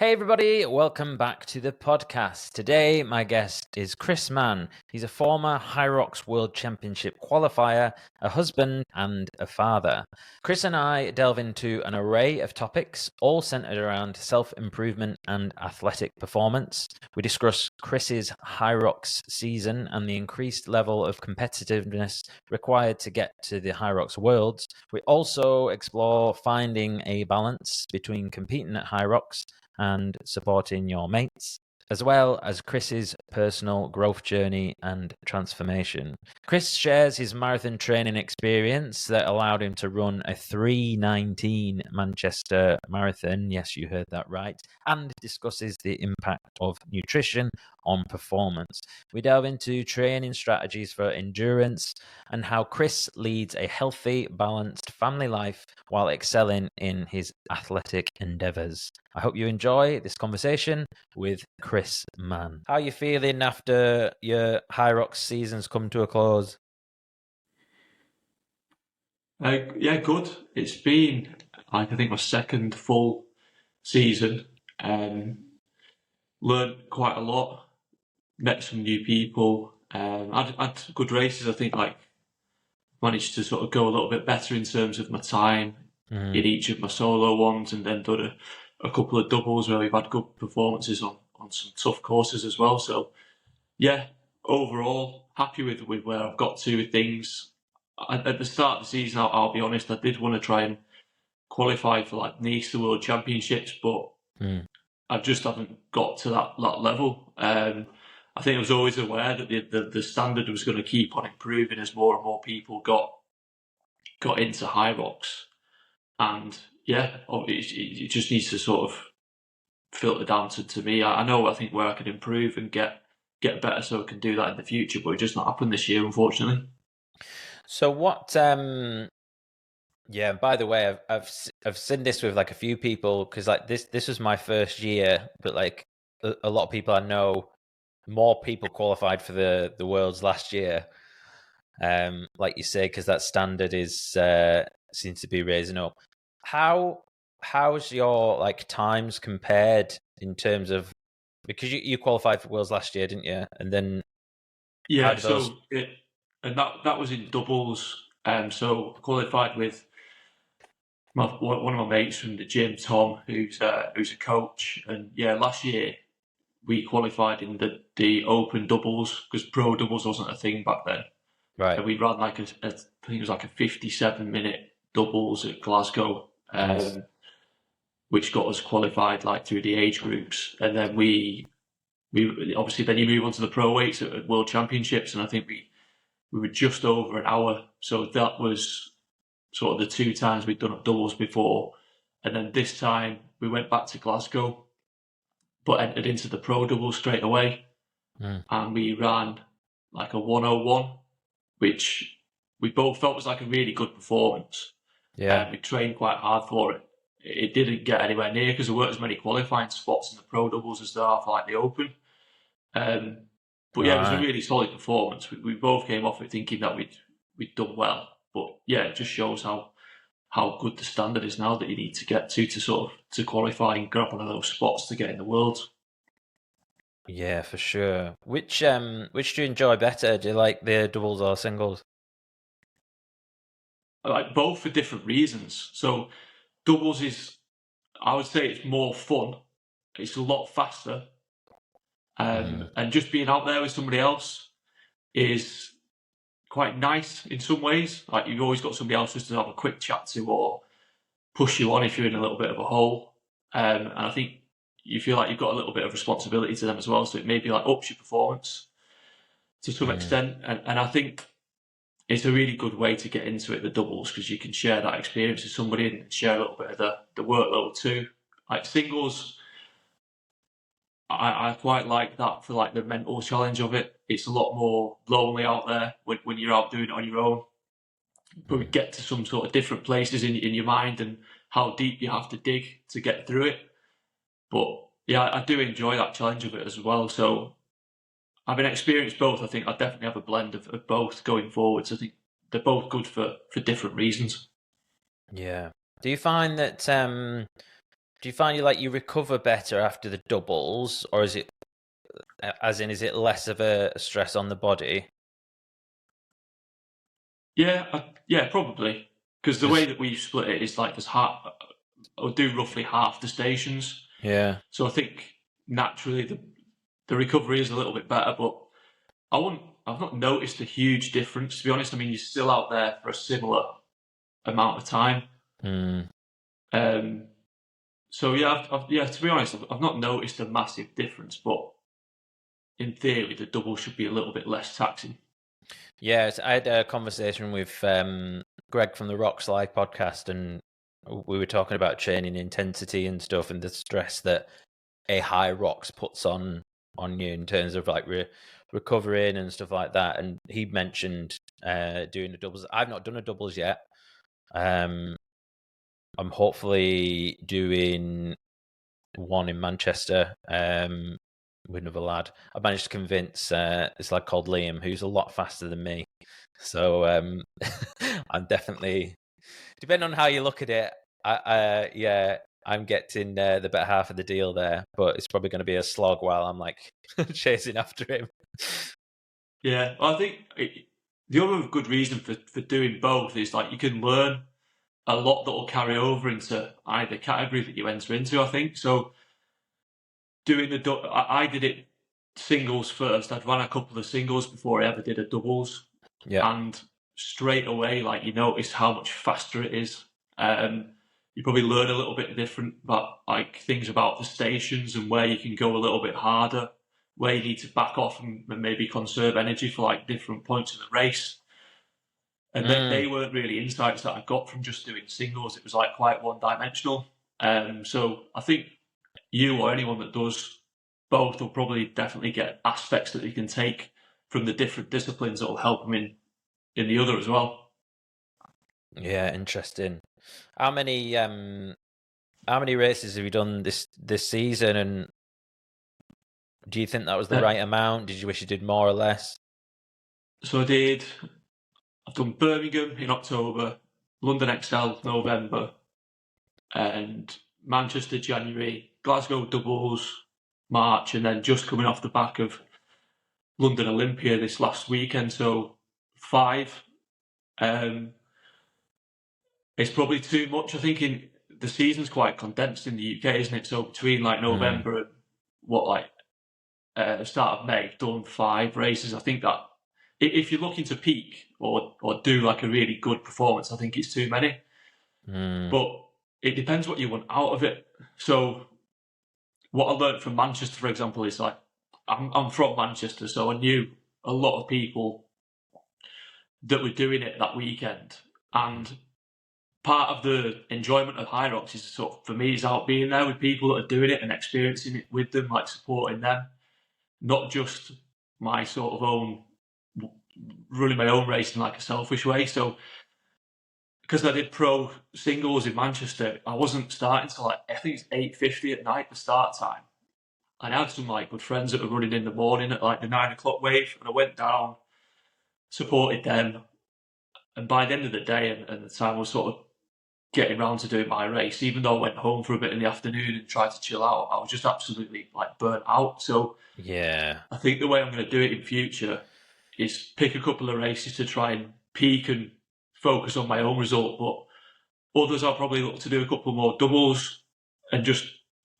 Hey everybody, welcome back to the podcast. Today my guest is Chris Mann. He's a former Hyrox World Championship qualifier, a husband and a father. Chris and I delve into an array of topics, all centered around self-improvement and athletic performance. We discuss Chris's Hyrox season and the increased level of competitiveness required to get to the Hyrox Worlds. We also explore finding a balance between competing at Hyrox and supporting your mates, as well as Chris's personal growth journey and transformation. Chris shares his marathon training experience that allowed him to run a 3:19 Manchester Marathon, yes, you heard that right, and discusses the impact of nutrition on performance. We delve into training strategies for endurance and how Chris leads a healthy, balanced family life while excelling in his athletic endeavours. I hope you enjoy this conversation with Chris Mann. How are you feeling after your Hyrox season's come to a close? Yeah, good. It's been, I think, my second full season. Learned quite a lot, met some new people. Had good races. I think managed to sort of go a little bit better in terms of my time in each of my solo ones, and then done a couple of doubles where we've had good performances on some tough courses as well. So yeah, overall happy with where I've got to with things. At the start of the season, I'll be honest, I did want to try and qualify for like the Hyrox World Championships, but I just haven't got to that level. I think I was always aware that the standard was going to keep on improving as more and more people got into Hyrox, and yeah, it just needs to sort of filter down to me. I think where I can improve and get better, so I can do that in the future, but it just not happened this year, unfortunately. So what? Yeah. By the way, I've seen this with like a few people, because like this was my first year, but like a lot of people I know, more people qualified for the Worlds last year. Like you say, because that standard is seems to be raising up. How's your like times compared in terms of, because you qualified for Worlds last year, didn't you? And then Yeah, and that was in doubles. So I qualified with one of my mates from the gym, Tom, who's a coach, and yeah, last year we qualified in the open doubles because pro doubles wasn't a thing back then. right, And we ran like I think it was like a 57-minute doubles at Glasgow, nice. which got us qualified like through the age groups, and then we obviously then you move on to the pro weights at World Championships, and I think we were just over an hour. So that was sort of the two times we'd done up doubles before, and then this time we went back to Glasgow, but entered into the pro doubles straight away, and we ran like a 101, which we both felt was like a really good performance. Yeah, we trained quite hard for it. It didn't get anywhere near because there weren't as many qualifying spots in the pro doubles as there are for like the open. But yeah, it was a really solid performance. We both came off it thinking that we'd done well. But yeah, it just shows how good the standard is now that you need to get to sort of to qualify and grab one of those spots to get in the Worlds. yeah, for sure. Which do you enjoy better? Do you like the doubles or singles? I like both for different reasons. So doubles is, I would say, it's more fun. It's a lot faster. And just being out there with somebody else is quite nice in some ways. Like you've always got somebody else just to have a quick chat to or push you on if you're in a little bit of a hole. And I think you feel like you've got a little bit of responsibility to them as well. So it maybe like ups your performance to some extent. And I think it's a really good way to get into it, the doubles, because you can share that experience with somebody and share a little bit of the workload too. Like singles, I quite like that for like the mental challenge of it. It's a lot more lonely out there when you're out doing it on your own. But we get to some sort of different places in your mind and how deep you have to dig to get through it. But yeah, I do enjoy that challenge of it as well. So having experienced both, I think I definitely have a blend of both going forwards. I think they're both good for different reasons. Yeah. Do you find that Do you find you recover better after the doubles, or is it less of a stress on the body? Yeah, probably. Because the way that we split it is like there's half, I'll do roughly half the stations. Yeah. So I think naturally the recovery is a little bit better, but I've not noticed a huge difference, to be honest. I mean, you're still out there for a similar amount of time. So yeah, to be honest, I've not noticed a massive difference, but in theory, the double should be a little bit less taxing. Yeah, I had a conversation with Greg from the Rock Slide podcast, and we were talking about training intensity and stuff, and the stress that a Hyrox puts on you in terms of like recovering and stuff like that. And he mentioned doing the doubles. I've not done a doubles yet. I'm hopefully doing one in Manchester with another lad. I managed to convince this lad called Liam, who's a lot faster than me. So I'm definitely, depending on how you look at it, I'm getting the better half of the deal there, but it's probably going to be a slog while I'm like chasing after him. Yeah, I think the other good reason for doing both is like you can learn a lot that will carry over into either category that you enter into, I think. So doing I did it singles first. I'd run a couple of singles before I ever did a doubles. Yeah. And straight away, like you notice how much faster it is. You probably learn a little bit different about like things about the stations and where you can go a little bit harder, where you need to back off and maybe conserve energy for like different points of the race. And they weren't really insights that I got from just doing singles. It was like quite one-dimensional. So I think you or anyone that does both will probably definitely get aspects that they can take from the different disciplines that will help them in the other as well. Yeah, interesting. How many races have you done this season, and do you think that was the right amount? Did you wish you did more or less? So I've done Birmingham in October, London XL November, and Manchester January, Glasgow doubles March, and then just coming off the back of London Olympia this last weekend, so 5. It's probably too much. I think the season's quite condensed in the UK, isn't it? So between like November and the start of May, done 5 races. I think that if you're looking to peak or do like a really good performance, I think it's too many. But it depends what you want out of it. So what I learned from Manchester, for example, is like I'm from Manchester, so I knew a lot of people that were doing it that weekend. And part of the enjoyment of Hyrox is sort of, for me, is out being there with people that are doing it and experiencing it with them, like supporting them, not just my sort of own running my own race in like a selfish way. So because I did pro singles in Manchester, I wasn't starting till like I think it's 8:50 at night the start time. And I had some like good friends that were running in the morning at like the 9 o'clock wave, and I went down, supported them, and by the end of the day and the time I was sort of getting around to doing my race, even though I went home for a bit in the afternoon and tried to chill out, I was just absolutely like burnt out. So yeah, I think the way I'm going to do it in future is pick a couple of races to try and peak and focus on my own result, but others I'll probably look to do a couple more doubles and just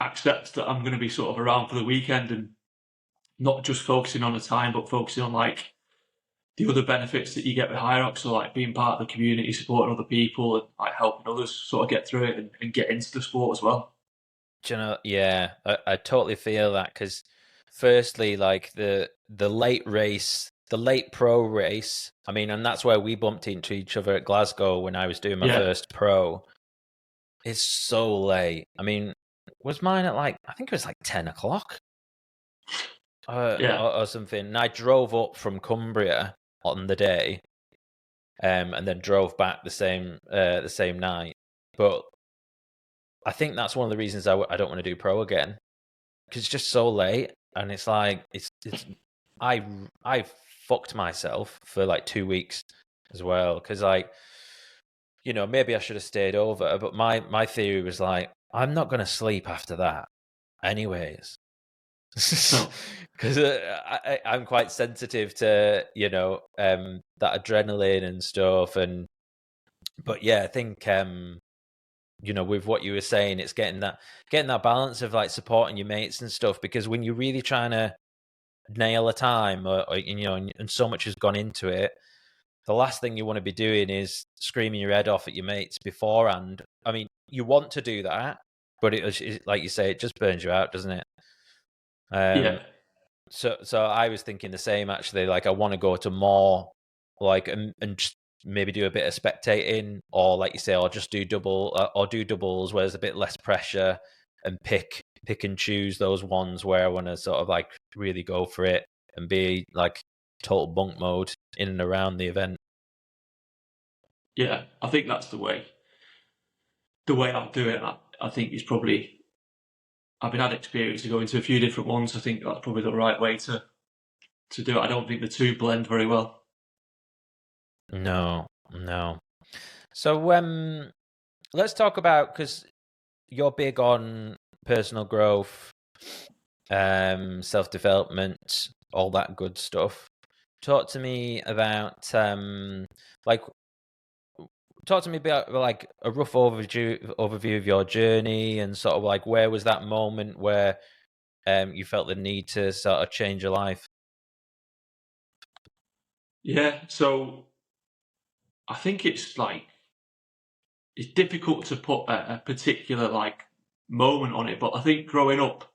accept that I'm going to be sort of around for the weekend and not just focusing on the time, but focusing on like the other benefits that you get with Hyrox, so like being part of the community, supporting other people, and like helping others sort of get through it and get into the sport as well. Do you know, yeah, I totally feel that, because firstly, like the late race, the late pro race, I mean, and that's where we bumped into each other at Glasgow when I was doing my first pro. It's so late. I mean, was mine at like, I think it was like 10 o'clock or something. And I drove up from Cumbria on the day, and then drove back the same night. But I think that's one of the reasons I don't want to do pro again, because it's just so late, and it's like I fucked myself for like 2 weeks as well, because like, you know, maybe I should have stayed over, but my theory was like, I'm not going to sleep after that anyways. No. Because I'm quite sensitive to, that adrenaline and stuff. But yeah, I think, with what you were saying, it's getting that balance of like supporting your mates and stuff, because when you're really trying to nail a time or and so much has gone into it, the last thing you want to be doing is screaming your head off at your mates beforehand. I mean, you want to do that, but like you say, it just burns you out, doesn't it? Yeah. So I was thinking the same, actually. Like, I want to go to more, like, and just maybe do a bit of spectating, or like you say, or just do doubles where there's a bit less pressure, and pick and choose those ones where I want to sort of like really go for it and be like total bunk mode in and around the event. Yeah, I think that's the way. The way I'll do it, I think is probably. I've had experience of going to a few different ones. I think that's probably the right way to do it. I don't think the two blend very well. No. So let's talk about, because you're big on personal growth, self-development, all that good stuff. Talk to me about like a rough overview of your journey, and sort of like, where was that moment where you felt the need to sort of change your life? Yeah, so I think it's difficult to put a particular like moment on it, but I think growing up,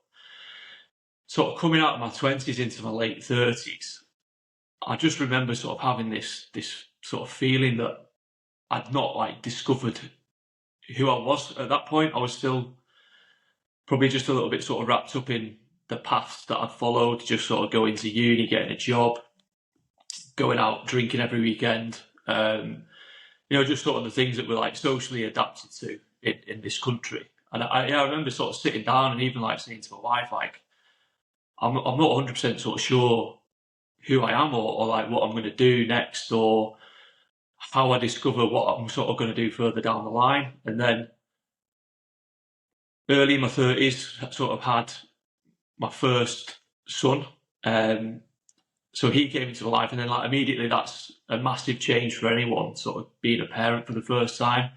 sort of coming out of my 20s into my late 30s, I just remember sort of having this sort of feeling that I'd not like discovered who I was at that point. I was still probably just a little bit sort of wrapped up in the paths that I'd followed, just sort of going to uni, getting a job, going out drinking every weekend. Just sort of the things that we're like socially adapted to in this country. And I remember sort of sitting down and even like saying to my wife, like, I'm not 100% sort of sure who I am, or like what I'm going to do next, or how I discover what I'm sort of going to do further down the line. And then early in my 30s, I sort of had my first son. So he came into my life, and then like immediately, that's a massive change for anyone sort of being a parent for the first time.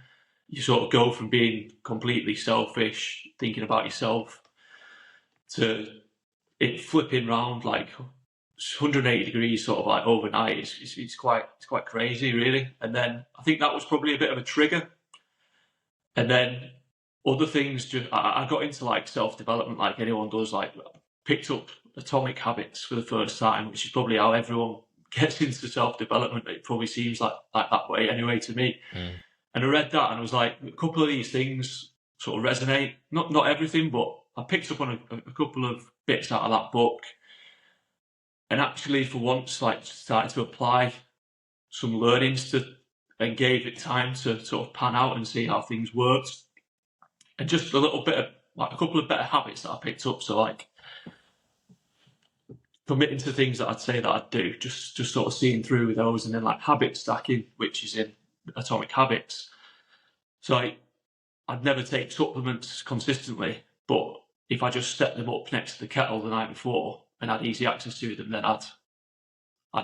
You sort of go from being completely selfish, thinking about yourself, to it flipping round like 180 degrees sort of like overnight. It's quite crazy, really. And then I think that was probably a bit of a trigger. And then other things, just I got into like self-development like anyone does, like picked up Atomic Habits for the first time, which is probably how everyone gets into self-development. It probably seems like that way anyway to me. And I read that and I was like, a couple of these things sort of resonate. Not everything, but I picked up on a couple of bits out of that book, and actually for once like started to apply some learnings to, and gave it time to sort of pan out and see how things worked. And just a little bit of like a couple of better habits that I picked up. So like committing to things that I'd say that I'd do, just sort of seeing through with those, and then like habit stacking, which is in Atomic Habits. So I'd never take supplements consistently, but if I just set them up next to the kettle the night before and had easy access to them, then I'd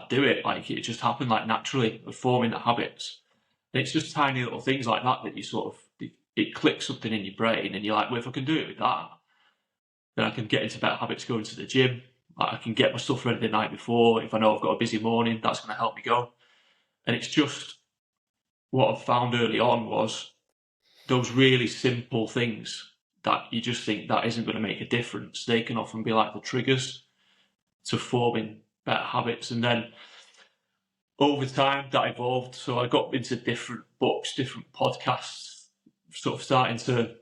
do it. Like it just happened like naturally of forming the habits. And it's just tiny little things like that that you sort of, it clicks something in your brain, and you're like, well, if I can do it with that, then I can get into better habits going to the gym. I can get my stuff ready the night before. If I know I've got a busy morning, that's going to help me go. And it's just what I've found early on was those really simple things that you just think that isn't going to make a difference. They can often be like the triggers to forming better habits. And then over time that evolved. So I got into different books, different podcasts, sort of starting to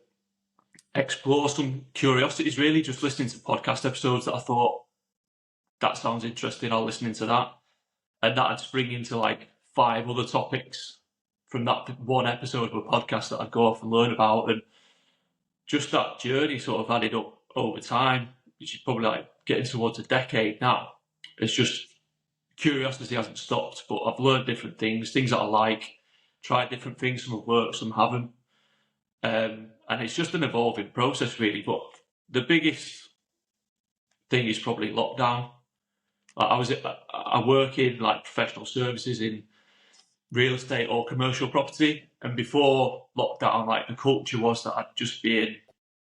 explore some curiosities, really, just listening to podcast episodes that I thought, that sounds interesting, I'll listen into that. And that'd spring into like 5 other topics from that one episode of a podcast that I'd go off and learn about. And just that journey sort of added up over time, which is probably like getting towards a decade now. It's just curiosity hasn't stopped, but I've learned different things that I like, tried different things, some have worked, some haven't. And and it's just an evolving process, really. But the biggest thing is probably lockdown. I work in like professional services in real estate or commercial property, and before lockdown, like the culture was that I'd just be in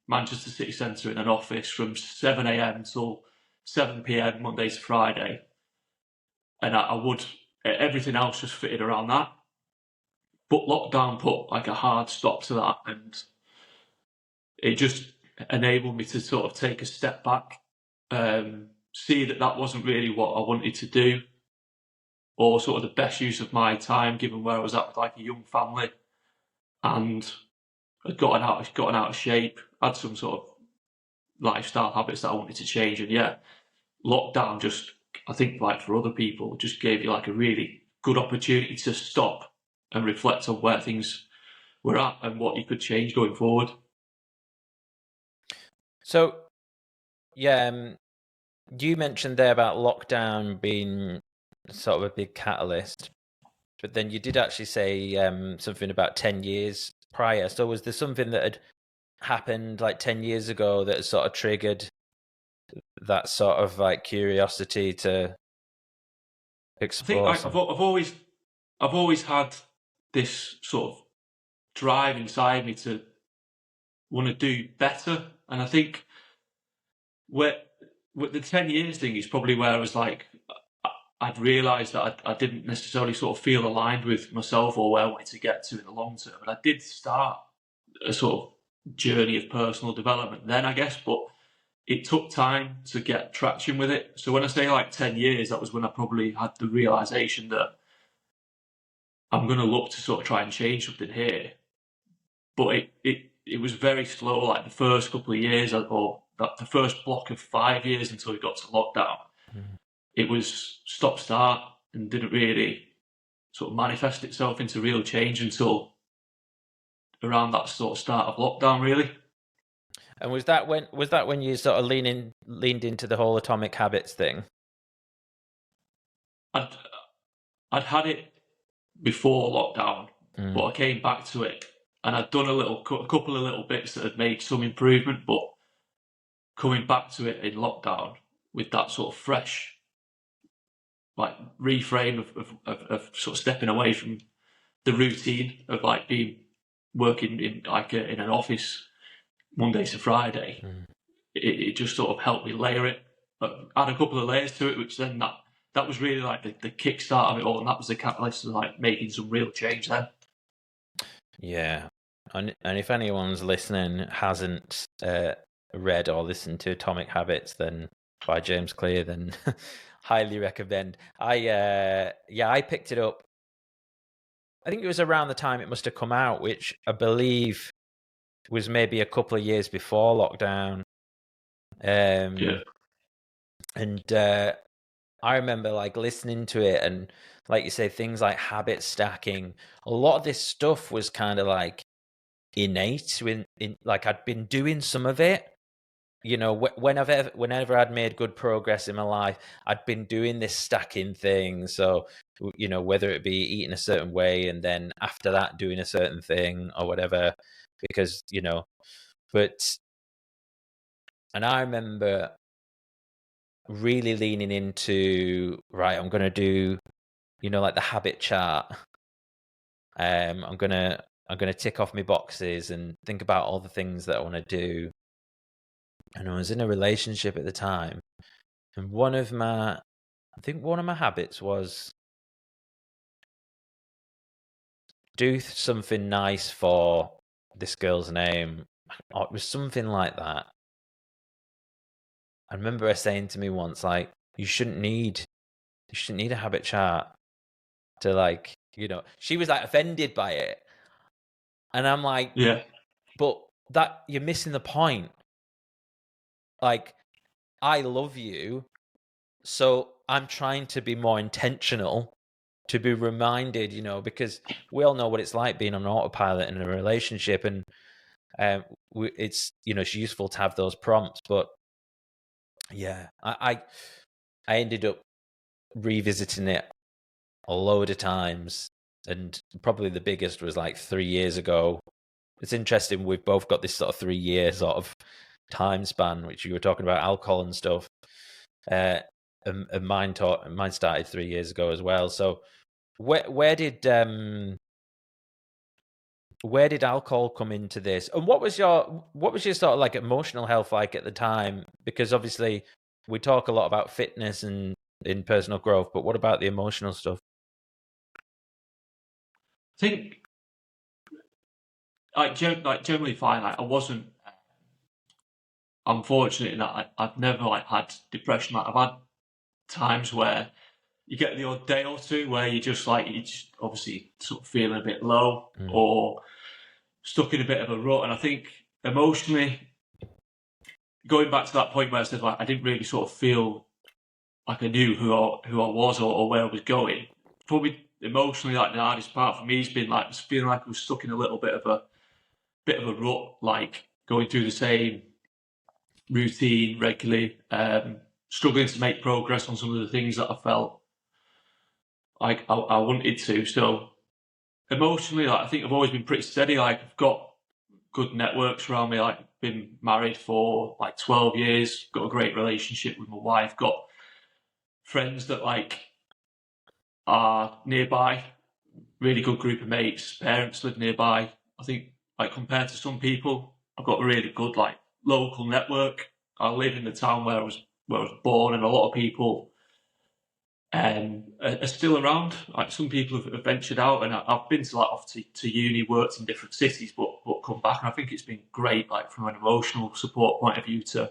Manchester city centre in an office from 7 a.m. till 7 p.m. Monday to Friday, and I would everything else just fitted around that. But lockdown put like a hard stop to that, and it just enabled me to sort of take a step back, see that that wasn't really what I wanted to do, or sort of the best use of my time, given where I was at with like a young family, and I'd gotten out of shape, had some sort of lifestyle habits that I wanted to change, and yeah, lockdown just, I think like for other people, just gave you like a really good opportunity to stop and reflect on where things were at and what you could change going forward. So, yeah, you mentioned there about lockdown being sort of a big catalyst, but then you did actually say something about 10 years prior. So was there something that had happened like 10 years ago that sort of triggered that sort of like curiosity to explore? I think I've always had this sort of drive inside me to want to do better, and I think where the 10 years thing is probably where I was like, I'd realised that I didn't necessarily sort of feel aligned with myself or where I wanted to get to in the long term, and I did start a sort of journey of personal development then, I guess, but it took time to get traction with it. So when I say like 10 years, that was when I probably had the realisation that I'm going to look to sort of try and change something here. But it was very slow, like the first couple of years, or the first block of 5 years until we got to lockdown. It was stop-start and didn't really sort of manifest itself into real change until around that sort of start of lockdown, really. And was that when you sort of leaned into the whole atomic habits thing? I'd had it before lockdown, but I came back to it, and I'd done a couple of little bits that had made some improvement, but coming back to it in lockdown with that sort of fresh, like reframe of sort of stepping away from the routine of like working in like in an office Monday to Friday, it just sort of helped me layer it, add a couple of layers to it, which then that was really like the kickstart of it all, and that was the catalyst of like making some real change then. Yeah, and if anyone's listening hasn't read or listened to Atomic Habits, then by James Clear, then highly recommend. I picked it up. I think it was around the time it must have come out, which I believe was maybe a couple of years before lockdown. And I remember like listening to it, and like you say, things like habit stacking. A lot of this stuff was kind of like innate. Like I'd been doing some of it, you know, whenever I'd made good progress in my life, I'd been doing this stacking thing. So, you know, whether it be eating a certain way and then after that doing a certain thing or whatever, because, you know, and I remember really leaning into, right, I'm going to do, you know, like the habit chart. I'm going to tick off my boxes and think about all the things that I want to do. And I was in a relationship at the time, and one of my habits was do something nice for this girl's name. Or it was something like that. I remember her saying to me once, like, you shouldn't need a habit chart to, like, you know, she was like offended by it. And I'm like, yeah, but that you're missing the point. Like, I love you, so I'm trying to be more intentional, to be reminded, you know, because we all know what it's like being on autopilot in a relationship, and it's, you know, it's useful to have those prompts. But yeah, I ended up revisiting it a load of times, and probably the biggest was like 3 years ago, it's interesting. We've both got this sort of 3-year sort of time span, which you were talking about alcohol and stuff. And mine started 3 years ago as well. So where did alcohol come into this? And what was your sort of like emotional health like at the time? Because obviously we talk a lot about fitness and in personal growth, but what about the emotional stuff? I think generally fine. Like I wasn't unfortunate in that I've never like had depression. Like I've had times where you get the odd day or two where you're just obviously sort of feeling a bit low or stuck in a bit of a rut. And I think emotionally, going back to that point where I said like I didn't really sort of feel like I knew who I was or where I was going. Probably emotionally, like the hardest part for me has been like just feeling like I was stuck in a little bit of a rut, like going through the same routine regularly, struggling to make progress on some of the things that I felt like I wanted to. So emotionally, like I think I've always been pretty steady. Like I've got good networks around me. Like been married for like 12 years, got a great relationship with my wife, got friends that like are nearby, really good group of mates, parents live nearby. I think like compared to some people, I've got a really good like local network. I live in the town where I was born, and a lot of people are still around. Like some people have ventured out, and I've been to like off to uni, worked in different cities, but come back, and I think it's been great, like from an emotional support point of view, to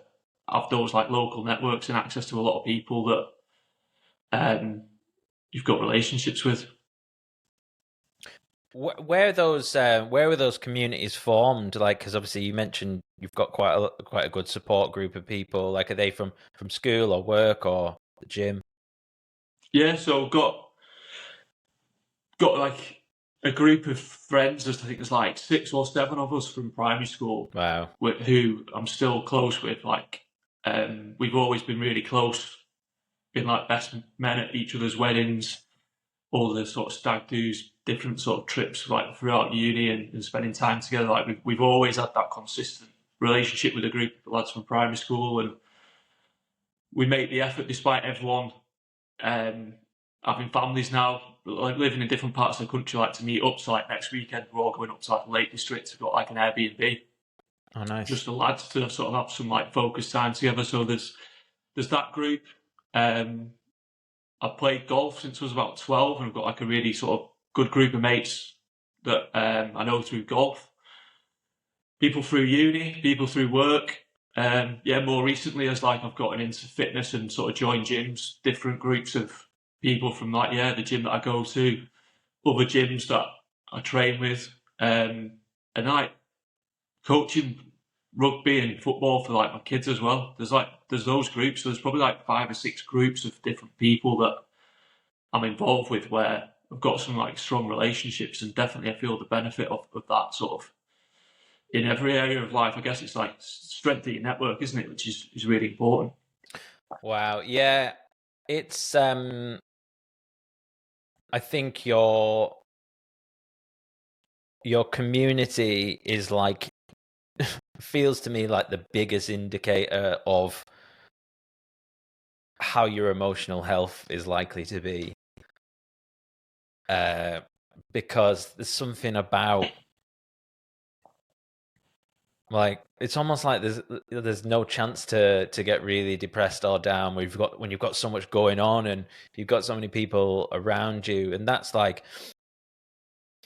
have those like local networks and access to a lot of people that you've got relationships with. Where were those communities formed? Like, because obviously you mentioned you've got quite a good support group of people. Like, are they from school or work or the gym? Yeah, so got like a group of friends. I think there's like 6 or 7 of us from primary school. Wow. Who I'm still close with. Like, we've always been really close. Been like best men at each other's weddings, all the sort of stag do's, different sort of trips like throughout uni and spending time together. Like we've always had that consistent relationship with a group of lads from primary school, and we make the effort despite everyone having families now, like living in different parts of the country, like to meet up. So like next weekend we're all going up to like the Lake District. We've got like an Airbnb. Oh, nice. Just the lads to sort of have some like focused time together. So there's that group. I've played golf since I was about 12, and I've got like a really sort of good group of mates that I know through golf. People through uni, people through work. More recently, as like I've gotten into fitness and sort of joined gyms, different groups of people from like the gym that I go to, other gyms that I train with, and like coaching rugby and football for like my kids as well. There's those groups. So there's probably like 5 or 6 groups of different people that I'm involved with where I've got some like strong relationships, and definitely I feel the benefit of that sort of in every area of life. I guess it's like strength of your network, isn't it? Which is really important. Wow. Yeah. It's I think your community is like feels to me like the biggest indicator of how your emotional health is likely to be, because there's something about like it's almost like there's no chance to get really depressed or down when you've got so much going on and you've got so many people around you, and that's why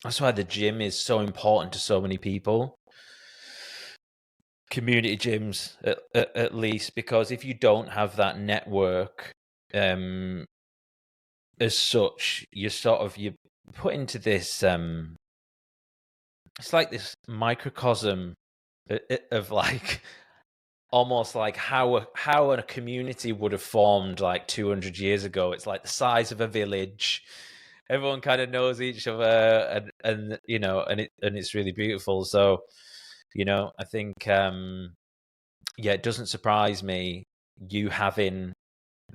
the gym is so important to so many people. Community gyms at least, because if you don't have that network as such, you're put into this it's like this microcosm of like almost like how a community would have formed like 200 years ago. It's like the size of a village. Everyone kind of knows each other, and you know, and it's really beautiful. So, you know, I think it doesn't surprise me you having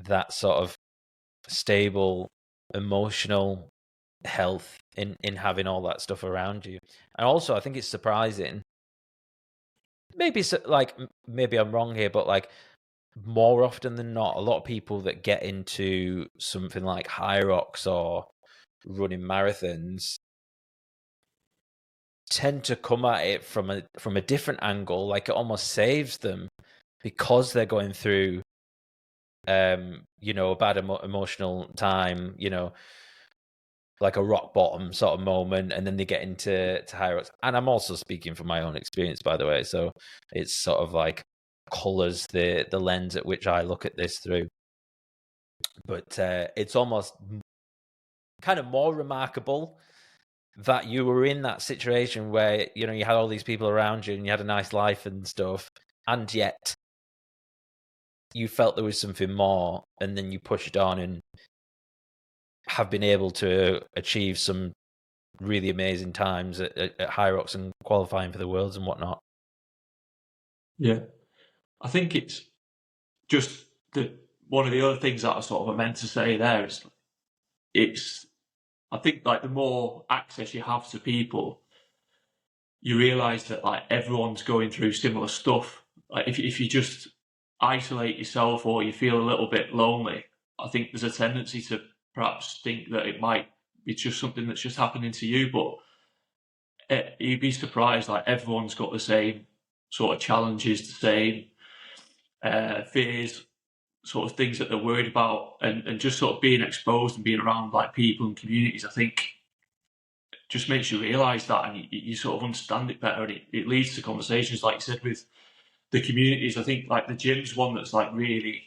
that sort of stable emotional health in having all that stuff around you. And also, I think it's surprising. Maybe maybe I'm wrong here, but like more often than not, a lot of people that get into something like Hyrox or running marathons tend to come at it from a different angle. Like it almost saves them because they're going through a bad emotional time, like a rock bottom sort of moment, and then they get into Hyrox. And I'm also speaking from my own experience, by the way, so it's sort of like colors the lens at which I look at this through. But it's almost kind of more remarkable that you were in that situation where you had all these people around you and you had a nice life and stuff, and yet you felt there was something more, and then you pushed on and have been able to achieve some really amazing times at Hyrox and qualifying for the Worlds and whatnot. Yeah, I think it's just one of the other things that I sort of meant to say there is I think like the more access you have to people, you realise that like everyone's going through similar stuff. Like if you just isolate yourself or you feel a little bit lonely, I think there's a tendency to perhaps think that it might be just something that's just happening to you, but you'd be surprised, like everyone's got the same sort of challenges, the same fears, sort of things that they're worried about, and just sort of being exposed and being around like people and communities, I think just makes you realise that, and you sort of understand it better, and it leads to conversations, like you said, with the communities. I think like the gym's one that's like really,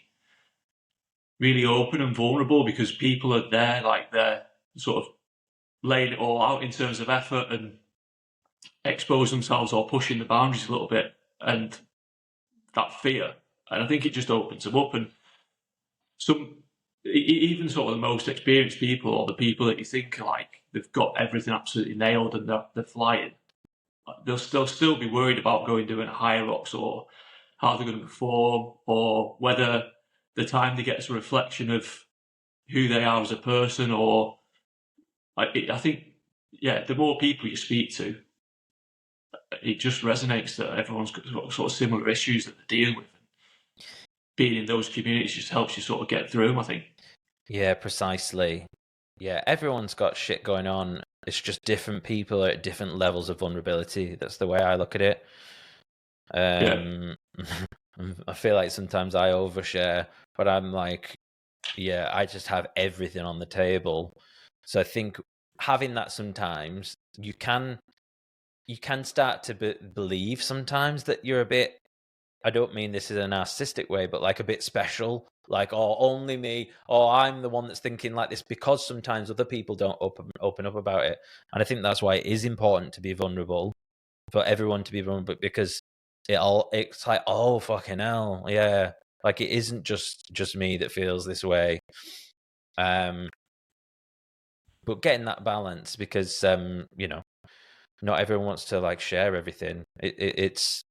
really open and vulnerable because people are there, like they're sort of laying it all out in terms of effort and expose themselves or pushing the boundaries a little bit, and that fear. And I think it just opens them up. And even sort of the most experienced people, or the people that you think are like they've got everything absolutely nailed and they're flying, they'll still be worried about going doing a Hyrox, or how they're going to perform, or whether the time they get is a reflection of who they are as a person. Or I think, yeah, the more people you speak to, it just resonates that everyone's got sort of similar issues that they're dealing with. Being in those communities just helps you sort of get through them, I think. Yeah, precisely. Yeah, everyone's got shit going on. It's just different people are at different levels of vulnerability. That's the way I look at it. Yeah. I feel like sometimes I overshare, but I'm like, yeah, I just have everything on the table. So I think having that sometimes you can start to believe sometimes that you're a bit, I don't mean this in a narcissistic way, but like a bit special, like, oh, only me, or I'm the one that's thinking like this, because sometimes other people don't open up about it. And I think that's why it is important to be vulnerable, for everyone to be vulnerable, because it's like, oh, fucking hell, yeah, like it isn't just me that feels this way. But getting that balance, because not everyone wants to like share everything. It's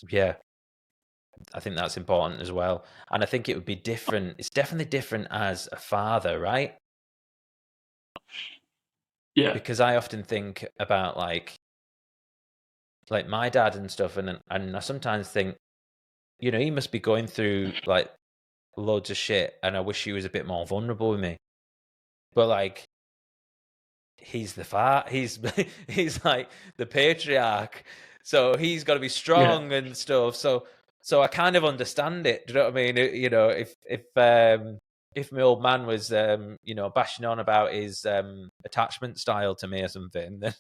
yeah, I think that's important as well. And I think it would be different. It's definitely different as a father, right? Yeah. Because I often think about like my dad and stuff, and I sometimes think, he must be going through like loads of shit, and I wish he was a bit more vulnerable with me. But like, he's he's like the patriarch, so he's got to be strong and stuff. So I kind of understand it. Do you know what I mean? If my old man was bashing on about his attachment style to me or something, then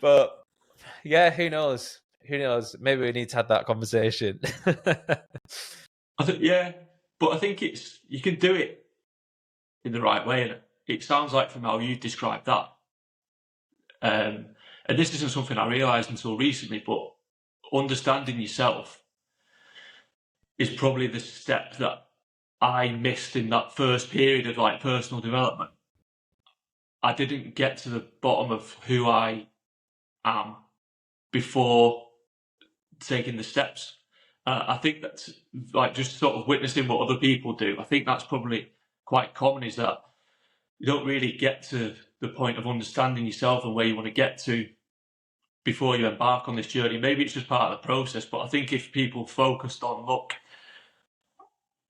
but yeah, who knows? Who knows? Maybe we need to have that conversation. I think, yeah, but I think you can do it in the right way, and it sounds like from how you described that, and this isn't something I realised until recently, but understanding yourself is probably the step that I missed in that first period of like personal development. I didn't get to the bottom of who I am before taking the steps. I think that's like just sort of witnessing what other people do. I think that's probably quite common, is that you don't really get to the point of understanding yourself and where you want to get to before you embark on this journey. Maybe it's just part of the process, but I think if people focused on, look,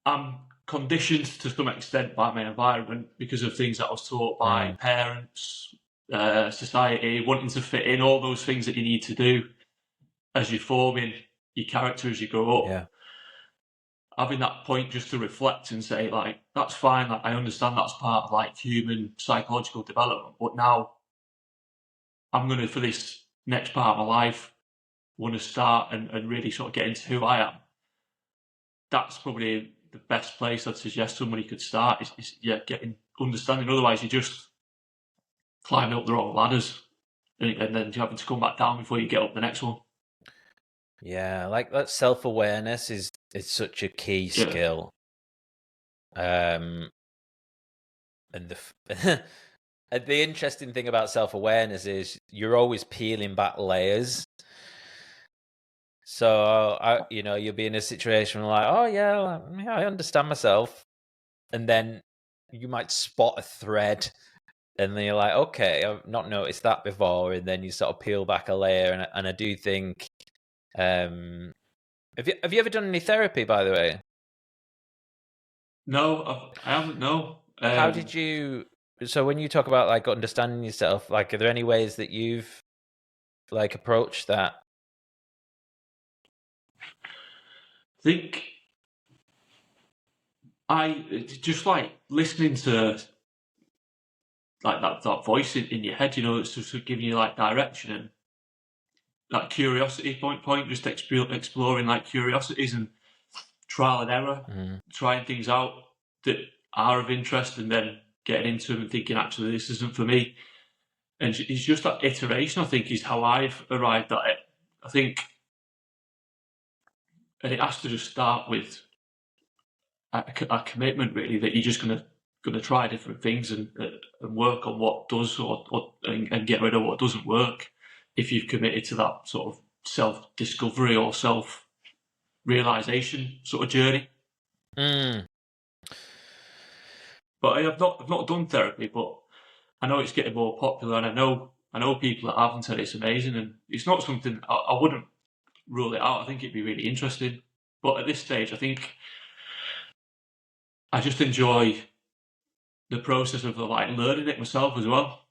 I'm conditioned to some extent by my environment because of things that I was taught by parents, society, wanting to fit in, all those things that you need to do as you're forming your character as you grow up. Yeah. Having that point just to reflect and say, like, that's fine, like, I understand that's part of like human psychological development, but now I'm going to, for this next part of my life, want to start and really sort of get into who I am. That's probably the best place I'd suggest somebody could start is getting understanding. Otherwise, you're just climbing up the wrong ladders and then you're having to come back down before you get up the next one. Yeah, like that self-awareness is such a key skill. And the interesting thing about self-awareness is you're always peeling back layers. So you'll be in a situation like, oh yeah, I understand myself, and then you might spot a thread, and then you're like, okay, I've not noticed that before, and then you sort of peel back a layer. And I do think, have you ever done any therapy, by the way? No, I haven't. No. How did you? So when you talk about like understanding yourself, like, are there any ways that you've like approached that? I think I just like listening to like that voice in your head, it's just giving you like direction and that curiosity point, just exploring like curiosities and trial and error, trying things out that are of interest and then getting into them and thinking, actually, this isn't for me. And it's just that iteration, I think, is how I've arrived at it. I think, and it has to just start with a commitment, really, that you're just going to try different things and work on what does and get rid of what doesn't work. If you've committed to that sort of self-discovery or self-realization sort of journey. But I've not done therapy, but I know it's getting more popular, and I know people that have and said it's amazing, and it's not something I wouldn't rule it out. I think it'd be really interesting, but at this stage, I think I just enjoy the process of like learning it myself as well.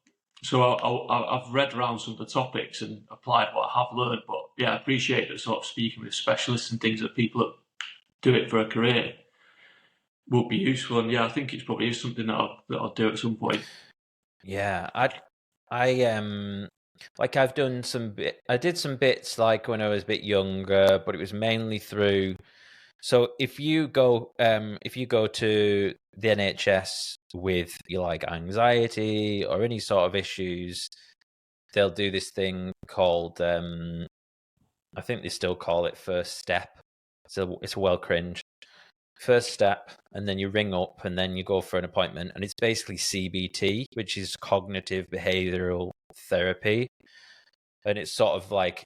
So I've read around some of the topics and applied what I have learned, but yeah, I appreciate that sort of speaking with specialists and things that people that do it for a career would be useful. And yeah, I think it's probably something that I'll do at some point. Yeah, I like I did some bits like when I was a bit younger, but it was mainly through. So if you go to the NHS with like anxiety or any sort of issues, they'll do this thing called I think they still call it First Step. It's well cringe. First Step, and then you ring up and then you go for an appointment, and it's basically CBT, which is cognitive behavioral therapy. And it's sort of like,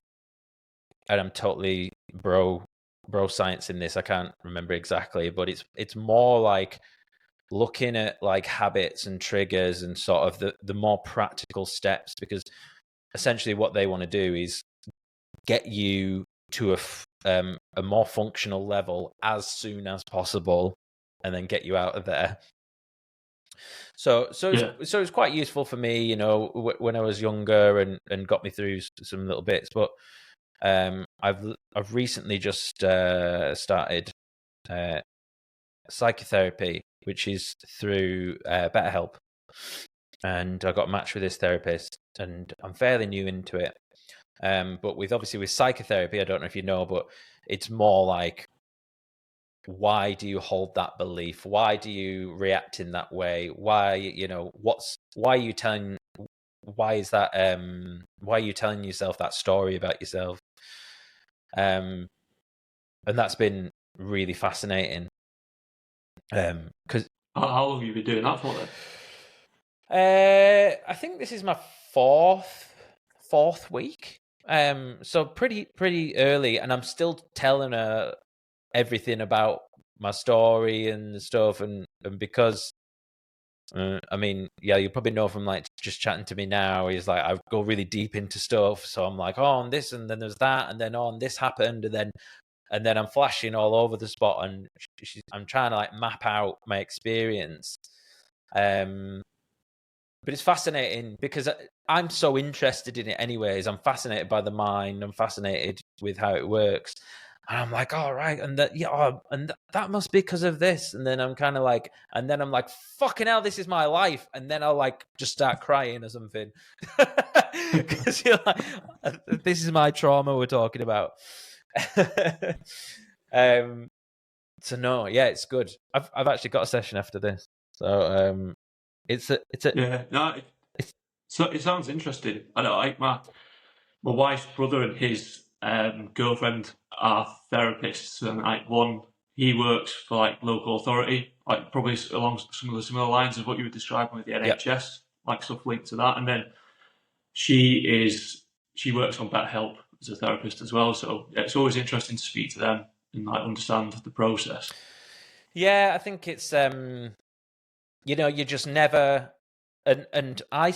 and I'm totally bro science in this, I can't remember exactly, but it's more like looking at like habits and triggers and sort of the more practical steps, because essentially what they want to do is get you to a more functional level as soon as possible, and then get you out of there. So it's quite useful for me, when I was younger, and got me through some little bits. But I've recently just started psychotherapy, which is through BetterHelp, and I got a match with this therapist, and I'm fairly new into it. But with psychotherapy, I don't know if you know, but it's more like, why do you hold that belief? Why do you react in that way? Why are you telling yourself that story about yourself? And that's been really fascinating. Because how long have you been doing that for then? I think this is my fourth week. So pretty early, and I'm still telling her everything about my story and stuff, and because I mean, yeah, you probably know from like just chatting to me now. He's like, I go really deep into stuff, so I'm like, oh, and this, and then there's that, and then oh, and this happened, and then I'm flashing all over the spot, and I'm trying to like map out my experience. But it's fascinating because I'm so interested in it anyways. I'm fascinated by the mind. I'm fascinated with how it works. And I'm like, all right, and that, yeah, and that must be because of this. And then I'm kind of like, and then I'm like, fucking hell, this is my life. And then I'll like just start crying or something because you're like, this is my trauma we're talking about. So no, yeah, it's good. I've actually got a session after this, so it's a Yeah, no, so it sounds interesting. I know, like my wife's brother and his girlfriend are therapists, and like one, he works for like local authority, like probably along some of the similar lines of what you were describing with the NHS, like stuff linked to that. And then she works on BetterHelp as a therapist as well. So yeah, it's always interesting to speak to them and like understand the process. Yeah, I think it's you know, you just never, and I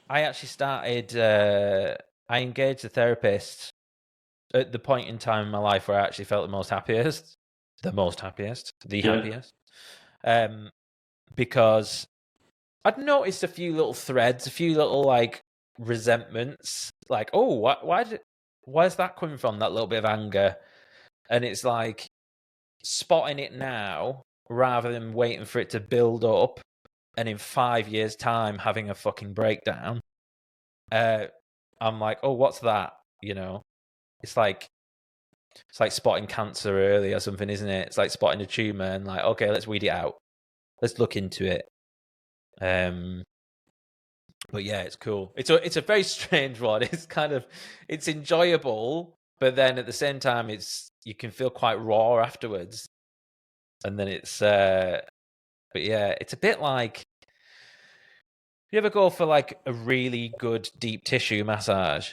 actually started I engaged a therapist at the point in time in my life where I actually felt the happiest, the happiest, because I'd noticed a few little threads, a few little like resentments, like, oh, where's that coming from? That little bit of anger, and it's like spotting it now rather than waiting for it to build up, and in 5 years' time having a fucking breakdown. I'm like, oh, what's that? You know, it's like spotting cancer early or something, isn't it? It's like spotting a tumor and like, okay, let's weed it out. Let's look into it. But yeah, it's cool. It's a very strange one. It's enjoyable, but then at the same time, you can feel quite raw afterwards. And then but yeah, it's a bit like, you ever go for like a really good deep tissue massage?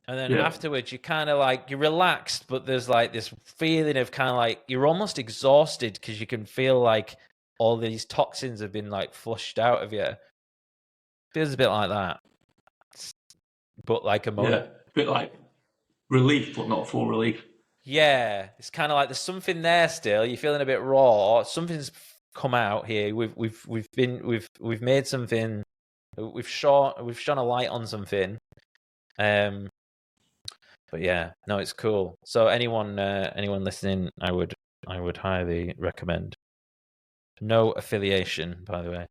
And then afterwards, you kind of like, you're relaxed, but there's like this feeling of kind of like, you're almost exhausted because you can feel like all these toxins have been like flushed out of you. Feels a bit like that. But like a bit like relief, but not full relief. Yeah, it's kind of like there's something there still. You're feeling a bit raw. Something's come out here. We've made something. We've shone a light on something. But yeah, no, it's cool. So anyone listening, I would highly recommend. No affiliation, by the way.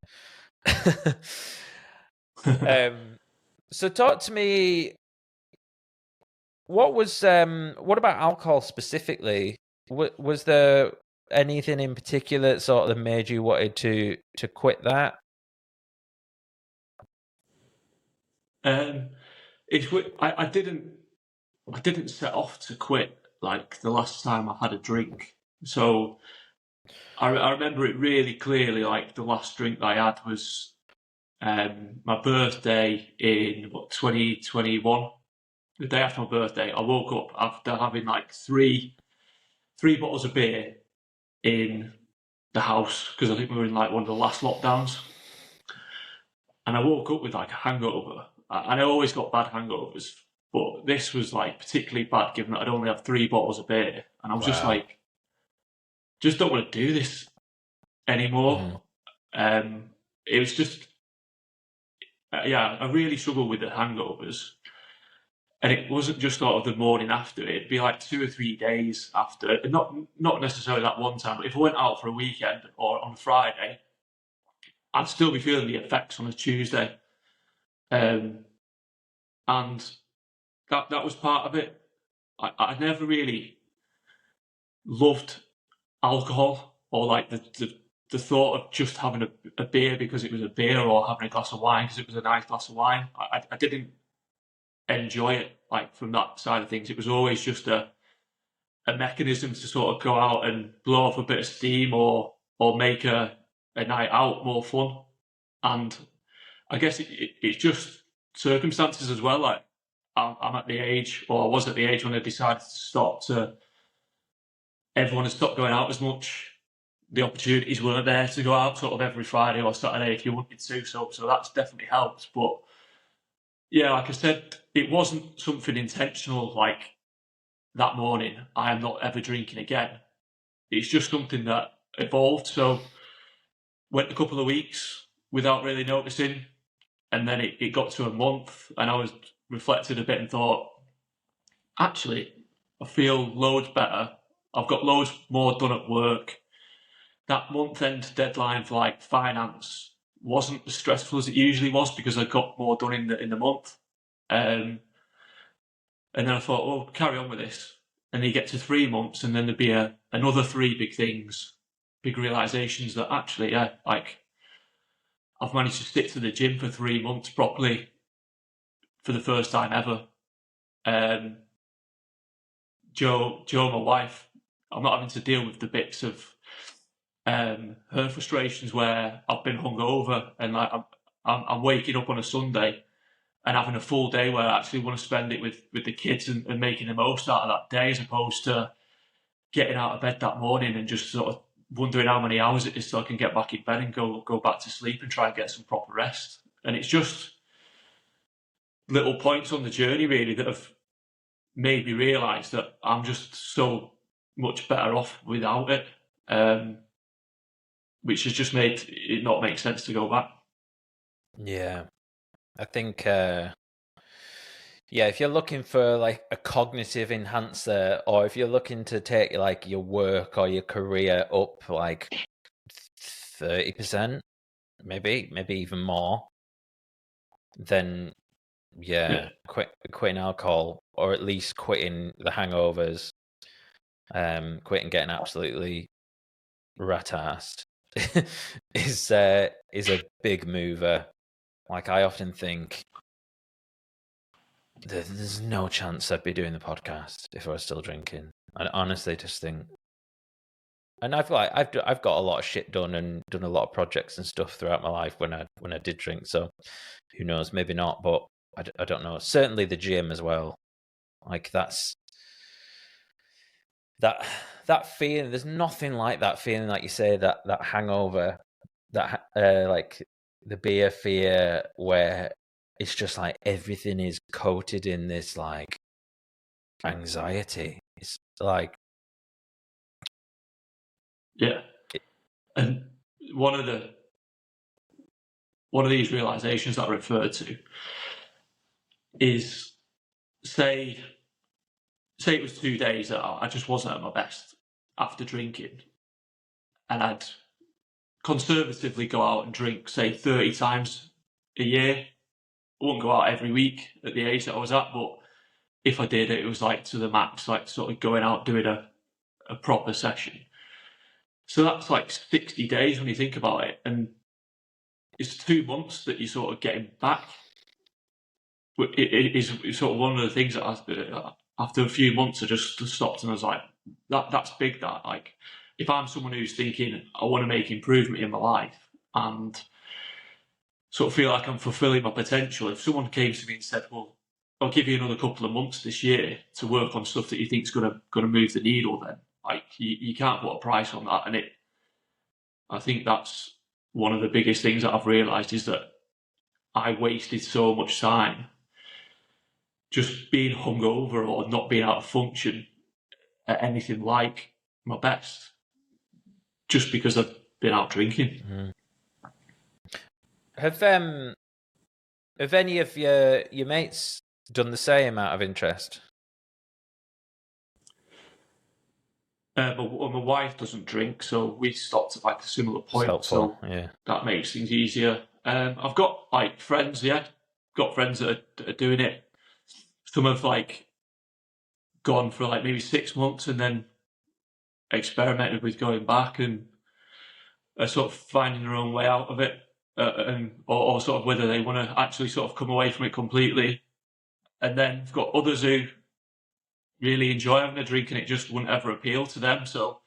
So talk to me. What about alcohol specifically? Was there anything in particular that sort of made you wanted to quit that? I didn't set off to quit like the last time I had a drink. So I remember it really clearly. Like the last drink I had was my birthday in 2021. The day after my birthday, I woke up after having like three bottles of beer in the house because I think we were in like one of the last lockdowns. And I woke up with like a hangover. And I always got bad hangovers, but this was like particularly bad given that I'd only had 3 bottles of beer. And I was just like, just don't want to do this anymore. It was just, I really struggled with the hangovers. And it wasn't just sort of the morning after, it'd be like 2 or 3 days after. Not necessarily that one time, but if I went out for a weekend or on a Friday, I'd still be feeling the effects on a Tuesday. And that was part of it. I never really loved alcohol or like the thought of just having a beer because it was a beer or having a glass of wine because it was a nice glass of wine. I didn't enjoy it like from that side of things. It was always just a mechanism to sort of go out and blow off a bit of steam or make a night out more fun. And I guess it's just circumstances as well. Like I'm at the age, or I was at the age when I decided to stop. Everyone has stopped going out as much. the opportunities weren't there to go out sort of every Friday or Saturday if you wanted to. So that's definitely helped. But yeah, like I said, it wasn't something intentional. Like that morning, I am not ever drinking again. It's just something that evolved. So went a couple of weeks without really noticing, and then it got to a month, and I was reflected a bit and thought, actually, I feel loads better. I've got loads more done at work. That month-end deadline for like finance wasn't as stressful as it usually was because I got more done in the month. And then I thought, well, carry on with this. And then you get to 3 months, and then there'd be another 3 big things, big realizations that actually, yeah, like I've managed to stick to the gym for 3 months properly for the first time ever. Jo, my wife, I'm not having to deal with the bits of her frustrations where I've been hungover and like I'm waking up on a Sunday and having a full day where I actually want to spend it with the kids and making the most out of that day, as opposed to getting out of bed that morning and just sort of wondering how many hours it is so I can get back in bed and go back to sleep and try and get some proper rest. And it's just little points on the journey really that have made me realise that I'm just so much better off without it, which has just made it not make sense to go back. Yeah, I think, yeah, if you're looking for like a cognitive enhancer, or if you're looking to take like your work or your career up like 30%, maybe even more, then yeah. Quitting alcohol, or at least quitting the hangovers, quitting getting absolutely rat-assed is a big mover. Like, I often think there's no chance I'd be doing the podcast if I was still drinking. I honestly just think, and I've got a lot of shit done and done a lot of projects and stuff throughout my life when I did drink. So who knows? Maybe not, but I don't know. Certainly the gym as well. Like that feeling. There's nothing like that feeling, like you say, that hangover, that like the beer fear, where it's just like everything is coated in this like anxiety. It's like, yeah. And one of these realizations that I referred to is, say it was 2 days that I just wasn't at my best after drinking, and I'd conservatively go out and drink, say, 30 times a year. I wouldn't go out every week at the age that I was at, but if I did, it was like to the max, like sort of going out doing a proper session. So that's like 60 days when you think about it, and it's 2 months that you're sort of getting back. It is sort of one of the things that after a few months I just stopped and I was like, that's big. That, like, if I'm someone who's thinking I want to make improvement in my life and sort of feel like I'm fulfilling my potential, if someone came to me and said, well, I'll give you another couple of months this year to work on stuff that you think's gonna move the needle, then like you can't put a price on that. And I think that's one of the biggest things that I've realised, is that I wasted so much time just being hungover or not being able to function at anything like my best, just because I've been out drinking. Mm. Have any of your mates done the same, out of interest? But my wife doesn't drink, so we stopped at like a similar point. So yeah, that makes things easier. I've got like friends, got friends that are doing it. Some have like gone for like maybe 6 months and then experimented with going back and are sort of finding their own way out of it, or sort of whether they want to actually sort of come away from it completely. And then we've got others who really enjoy having a drink and it just wouldn't ever appeal to them. So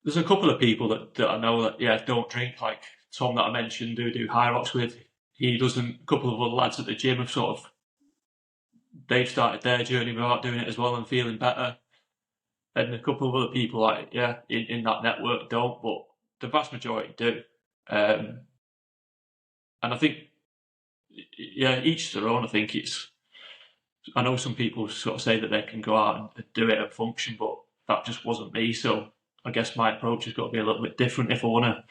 there's a couple of people that I know that don't drink, like Tom that I mentioned, who do Hyrox with. He doesn't. A couple of other lads at the gym have sort of, they've started their journey without doing it as well and feeling better. and a couple of other people like in that network don't, but the vast majority do. And I think each to their own. I think I know some people sort of say that they can go out and do it and function, but that just wasn't me. So I guess my approach has got to be a little bit different if I want to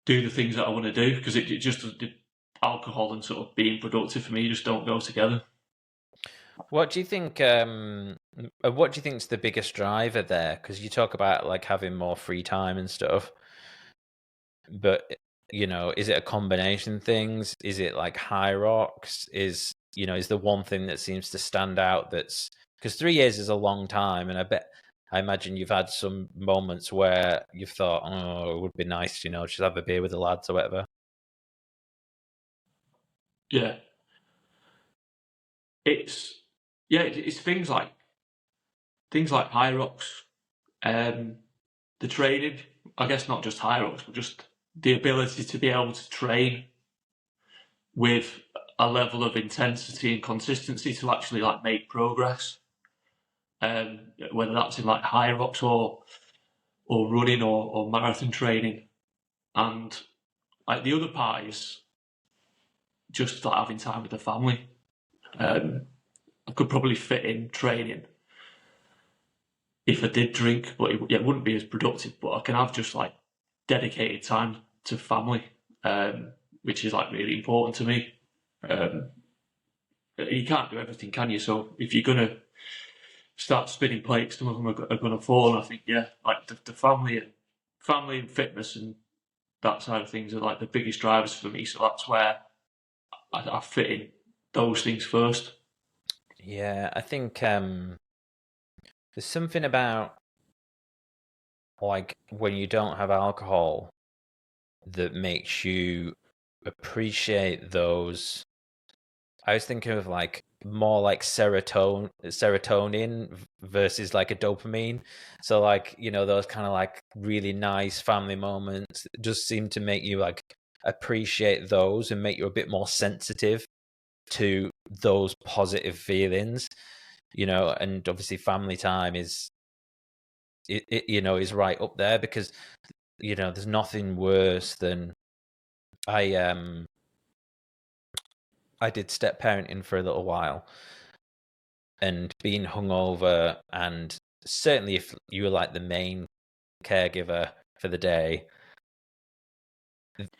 do the things that I want to do, because it just alcohol and sort of being productive for me just don't go together. What do you think? What do you think is the biggest driver there? Because you talk about like having more free time and stuff, but is it a combination of things? Is it like Hyrox? Is the one thing that seems to stand out? That's because 3 years is a long time, and I imagine you've had some moments where you've thought, oh, it would be nice, just have a beer with the lads or whatever. Yeah. It's things like Hyrox, the training. I guess not just Hyrox, but just the ability to be able to train with a level of intensity and consistency to actually like make progress. Whether that's in like Hyrox or running or marathon training, and like the other part is just like having time with the family. I could probably fit in training if I did drink, but it wouldn't be as productive. But I can have just like dedicated time to family, which is like really important to me. You can't do everything, can you? So if you're gonna start spinning plates, some of them are gonna fall. And I think like the family and fitness and that side of things are like the biggest drivers for me. So that's where I fit in those things first. Yeah, I think there's something about like when you don't have alcohol that makes you appreciate those. I was thinking of like more like serotonin versus like a dopamine. So like, those kind of like really nice family moments just seem to make you like appreciate those and make you a bit more sensitive to those positive feelings, and obviously family time is is right up there, because there's nothing worse than I did step parenting for a little while, and being hungover, and certainly if you were like the main caregiver for the day,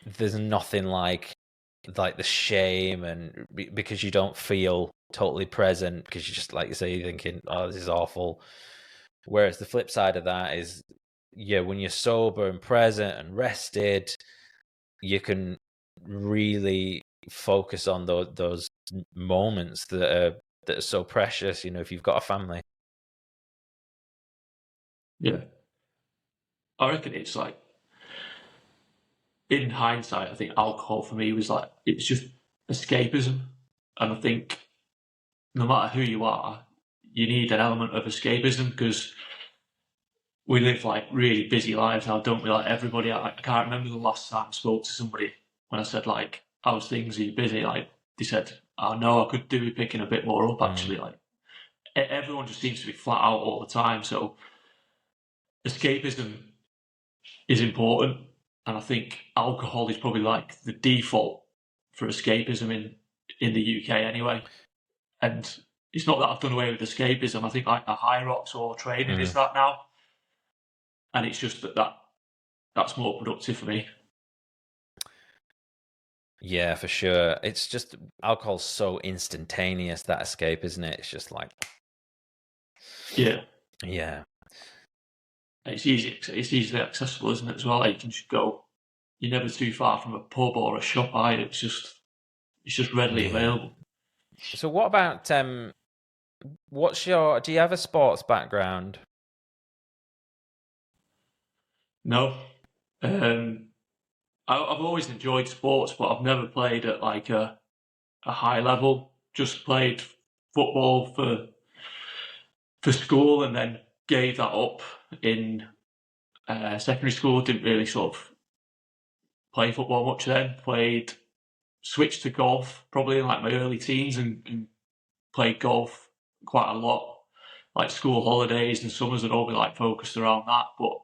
there's nothing like the shame, and because you don't feel totally present, because you just, like you say, you're thinking, oh, this is awful. Whereas the flip side of that is, when you're sober and present and rested, you can really focus on those moments that are so precious, if you've got a family. Yeah. I reckon it's like, in hindsight, I think alcohol for me was like, it was just escapism. And I think no matter who you are, you need an element of escapism, because we live like really busy lives now, don't we? Like everybody, I can't remember the last time I spoke to somebody when I said like, how's things, are you busy? Like they said, oh no, I could do with picking a bit more up actually. Like everyone just seems to be flat out all the time. So escapism is important. And I think alcohol is probably like the default for escapism in the UK anyway. And it's not that I've done away with escapism. I think like a Hyrox or training is that now. And it's just that's more productive for me. Yeah, for sure. It's just alcohol's so instantaneous, that escape, isn't it? It's just like, yeah. It's easily accessible, isn't it, as well? Like you can just go. You're never too far from a pub or a shop either. It's just readily available. So what about do you have a sports background? No. I've always enjoyed sports, but I've never played at like a high level. Just played football for school, and then gave that up in secondary school. Didn't really sort of play football much then. Switched to golf probably in like my early teens, and played golf quite a lot. like school holidays and summers would all be like focused around that. But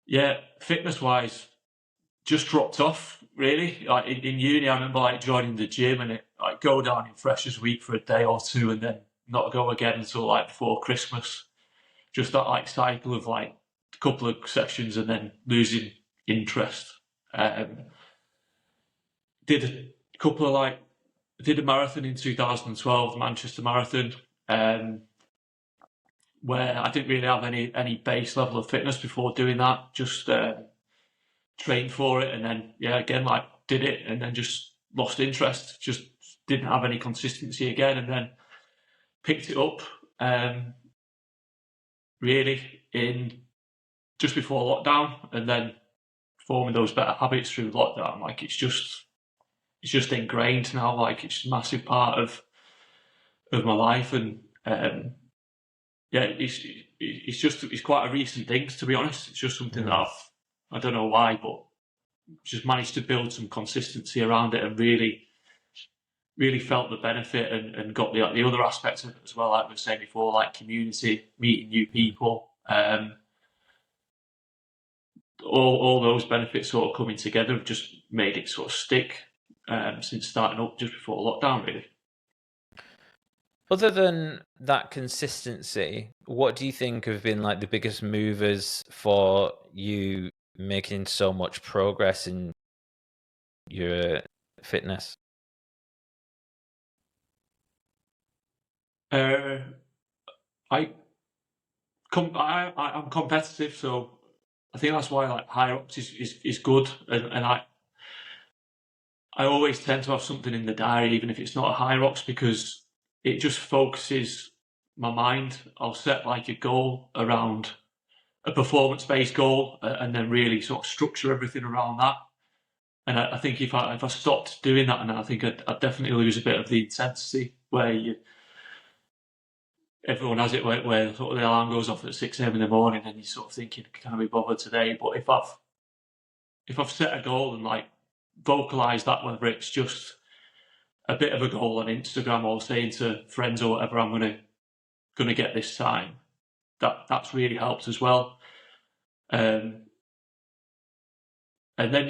yeah, fitness wise, just dropped off really. Like in uni, I remember like joining the gym and it like go down in Freshers Week for a day or two and then not go again until like before Christmas. Just that like cycle of like a couple of sessions and then losing interest. Did a couple of like did a marathon in 2012, Manchester Marathon, where I didn't really have any base level of fitness before doing that. Just trained for it and then again like did it and then just lost interest. Just didn't have any consistency again and then picked it up really in just before lockdown and then forming those better habits through lockdown. Like it's just ingrained now. Like it's a massive part of my life and it's quite a recent thing, to be honest. It's just something that I don't know why, but just managed to build some consistency around it and really felt the benefit and got the other aspects of it as well, like we were saying before, like community, meeting new people, all those benefits sort of coming together have just made it sort of stick since starting up just before lockdown, really. Other than that consistency, what do you think have been like the biggest movers for you making so much progress in your fitness? I'm competitive, so I think that's why like Hyrox is good, and I always tend to have something in the diary, even if it's not a Hyrox, because it just focuses my mind. I'll set like a goal around a performance-based goal, and then really sort of structure everything around that. And I think if I stopped doing that, and I think I'd definitely lose a bit of the intensity where everyone has it where sort of the alarm goes off at 6 a.m. in the morning, and you're sort of thinking, can I be bothered today? But if I've set a goal and like vocalize that, whether it's just a bit of a goal on Instagram or saying to friends or whatever, I'm gonna get this time, that's really helped as well. And then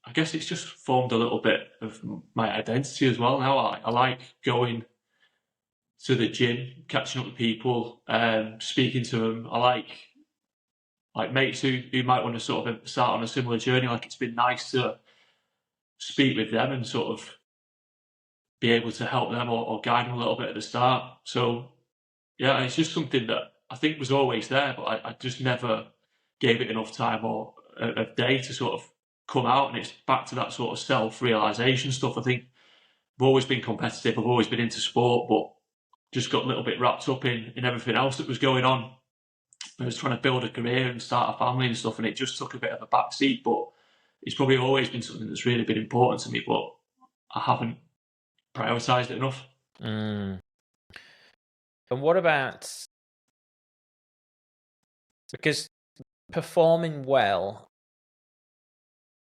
I guess it's just formed a little bit of my identity as well now. I like going to the gym, catching up with people, speaking to them. I like mates who might want to sort of start on a similar journey. Like it's been nice to speak with them and sort of be able to help them or guide them a little bit at the start. So yeah, it's just something that I think was always there, but I just never gave it enough time or a day to sort of come out. And it's back to that sort of self-realization stuff. I think I've always been competitive. I've always been into sport, but just got a little bit wrapped up in everything else that was going on. I was trying to build a career and start a family and stuff, and it just took a bit of a back seat. But it's probably always been something that's really been important to me, but I haven't prioritised it enough. And what about, because performing well,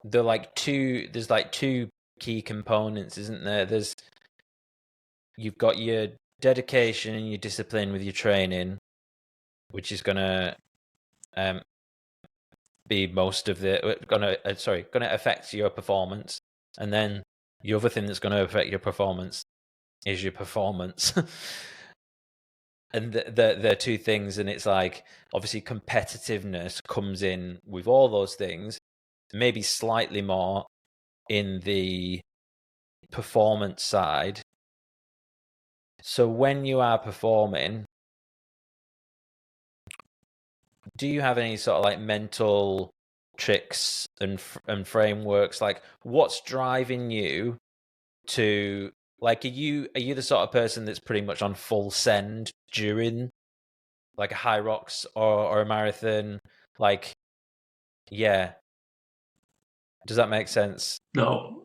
there's like two key components, isn't there? You've got your dedication and your discipline with your training, which is gonna be most of gonna affect your performance, and then the other thing that's going to affect your performance is your performance. And they're two things, and it's like obviously competitiveness comes in with all those things, maybe slightly more in the performance side. So when you are performing, do you have any sort of like mental tricks and frameworks? Like what's driving you to, like, are you the sort of person that's pretty much on full send during like a Hyrox or a marathon? Like, yeah. Does that make sense? No.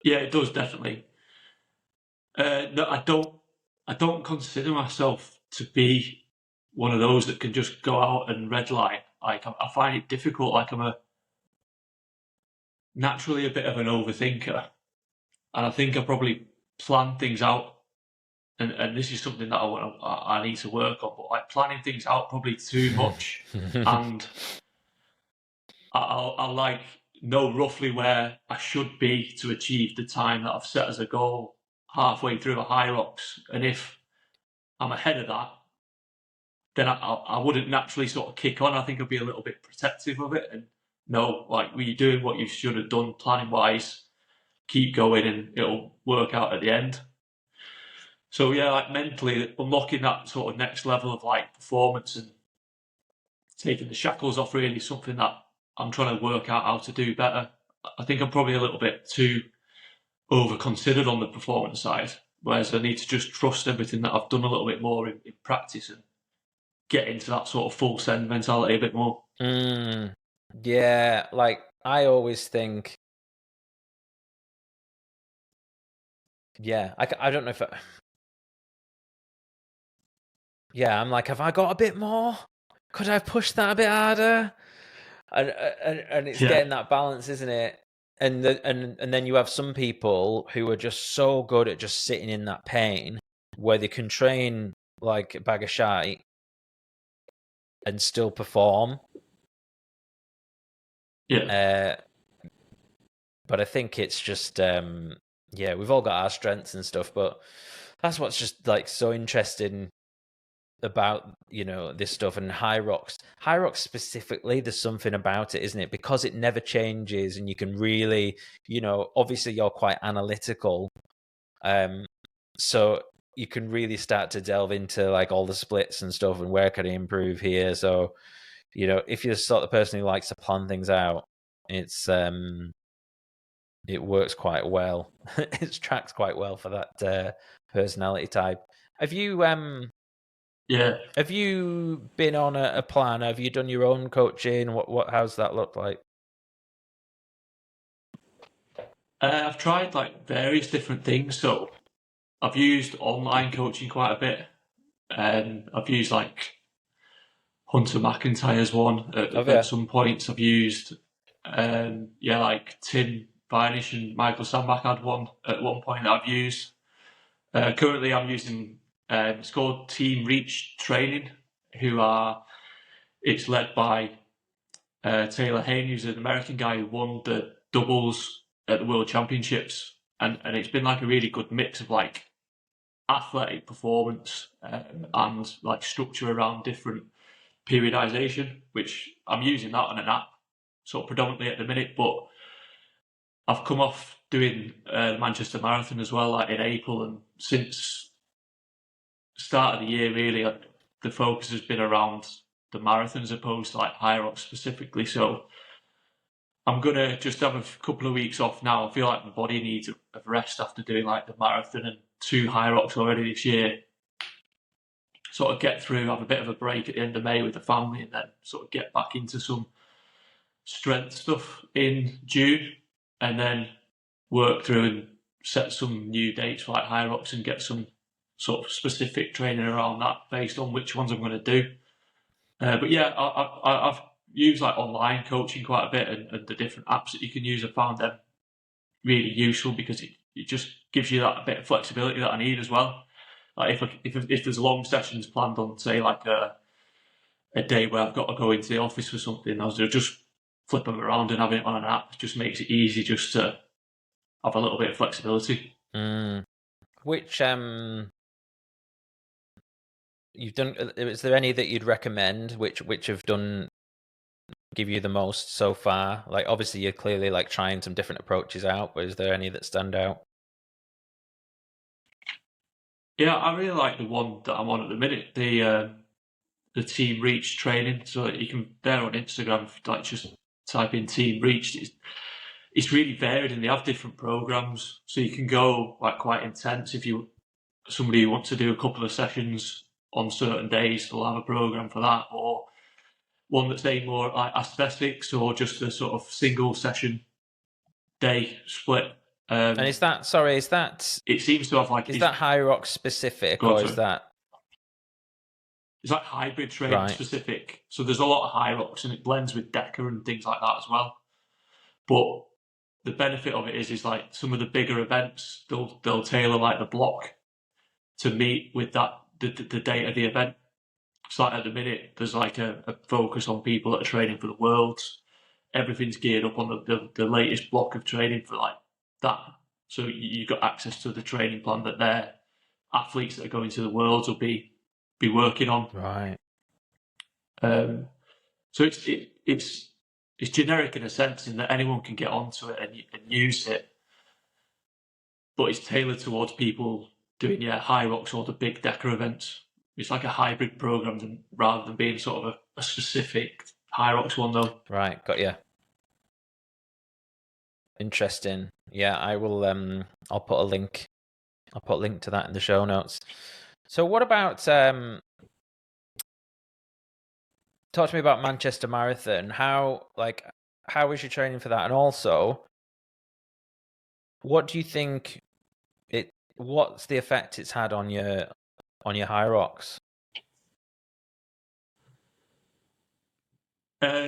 Yeah, it does, definitely. No, I don't consider myself to be one of those that can just go out and red light. Like I find it difficult. Like I'm naturally a bit of an overthinker, and I think I probably plan things out and this is something that I need to work on, but like planning things out probably too much, and I like know roughly where I should be to achieve the time that I've set as a goal halfway through a Hyrox, and if I'm ahead of that, then I wouldn't naturally sort of kick on. I think I'd be a little bit protective of it and no, like, were you doing what you should have done planning wise? Keep going and it'll work out at the end. So yeah, like mentally unlocking that sort of next level of like performance and taking the shackles off really is something that I'm trying to work out how to do better. I think I'm probably a little bit too over considered on the performance side, whereas I need to just trust everything that I've done a little bit more in practice and get into that sort of full send mentality a bit more. Yeah, like I always think, I don't know if I'm like, have I got a bit more? Could I have pushed that a bit harder? And it's getting that balance, isn't it? And then you have some people who are just so good at just sitting in that pain where they can train like a bag of shite and still perform. Yeah. But I think it's just we've all got our strengths and stuff, but that's what's just like so interesting about, this stuff. And Hyrox specifically, there's something about it, isn't it? Because it never changes and you can really, obviously you're quite analytical. So you can really start to delve into like all the splits and stuff and where can I improve here. So, if you're the sort of person who likes to plan things out, it's it works quite well. It tracks quite well for that personality type. Have you have you been on a plan? Have you done your own coaching? How's that look like? I've tried like various different things. So I've used online coaching quite a bit. I've used like Hunter McIntyre's one at some points. I've used like Tim Vinish and Michael Sandbach had one at one point that I've used. Currently I'm using it's called Team Reach Training, it's led by Taylor Hayne, who's an American guy who won the doubles at the World Championships, and it's been like a really good mix of like athletic performance and like structure around different periodization, which I'm using that on an app sort of predominantly at the minute, but I've come off doing the Manchester Marathon as well, like in April, and since start of the year really the focus has been around the marathon as opposed to like Hyrox specifically. So I'm gonna just have a couple of weeks off now. I feel like my body needs a rest after doing like the marathon and 2 Hyrox already this year. Sort of get through, have a bit of a break at the end of May with the family, and then sort of get back into some strength stuff in June, and then work through and set some new dates for like Hyrox and get some sort of specific training around that based on which ones I'm going to do. But yeah, I've used like online coaching quite a bit, and the different apps that you can use. I found them really useful because it just gives you that bit of flexibility that I need as well. Like if there's long sessions planned on, say, like a day where I've got to go into the office for something, I'll just flip them around and having it on an app. It just makes it easy just to have a little bit of flexibility. Which you've done? Is there any that you'd recommend? Which have done give you the most so far? Like obviously you're clearly like trying some different approaches out, but is there any that stand out? Yeah, I really like the one that I'm on at the minute, the Team Reach training. So you can there on Instagram, like just type in Team Reach. It's really varied, and they have different programs, so you can go like quite intense if you somebody who wants to do a couple of sessions on certain days. They'll have a program for that, or one that's aimed more like aesthetics, or just a sort of single session day split. And is that it seems to have like is that Hyrox specific, or is that it's like hybrid training specific? So there's a lot of Hyrox and it blends with Deca and things like that as well. But the benefit of it is like some of the bigger events they'll tailor like the block to meet with the date of the event. So like at the minute, there's like a focus on people that are training for the Worlds. Everything's geared up on the latest block of training for like that. So you've got access to the training plan that their athletes that are going to the Worlds will be working on. Right. So it's generic in a sense in that anyone can get onto it and use it, but it's tailored towards people doing Hyrox or the big Deca events. It's like a hybrid program rather than being sort of a specific Hyrox one, though. Right, got you. Interesting. Yeah, I will. I'll put a link. I'll put a link to that in the show notes. So, what about? Talk to me about Manchester Marathon. How is your training for that? And also, what do you think? What's the effect it's had on your Hyrox?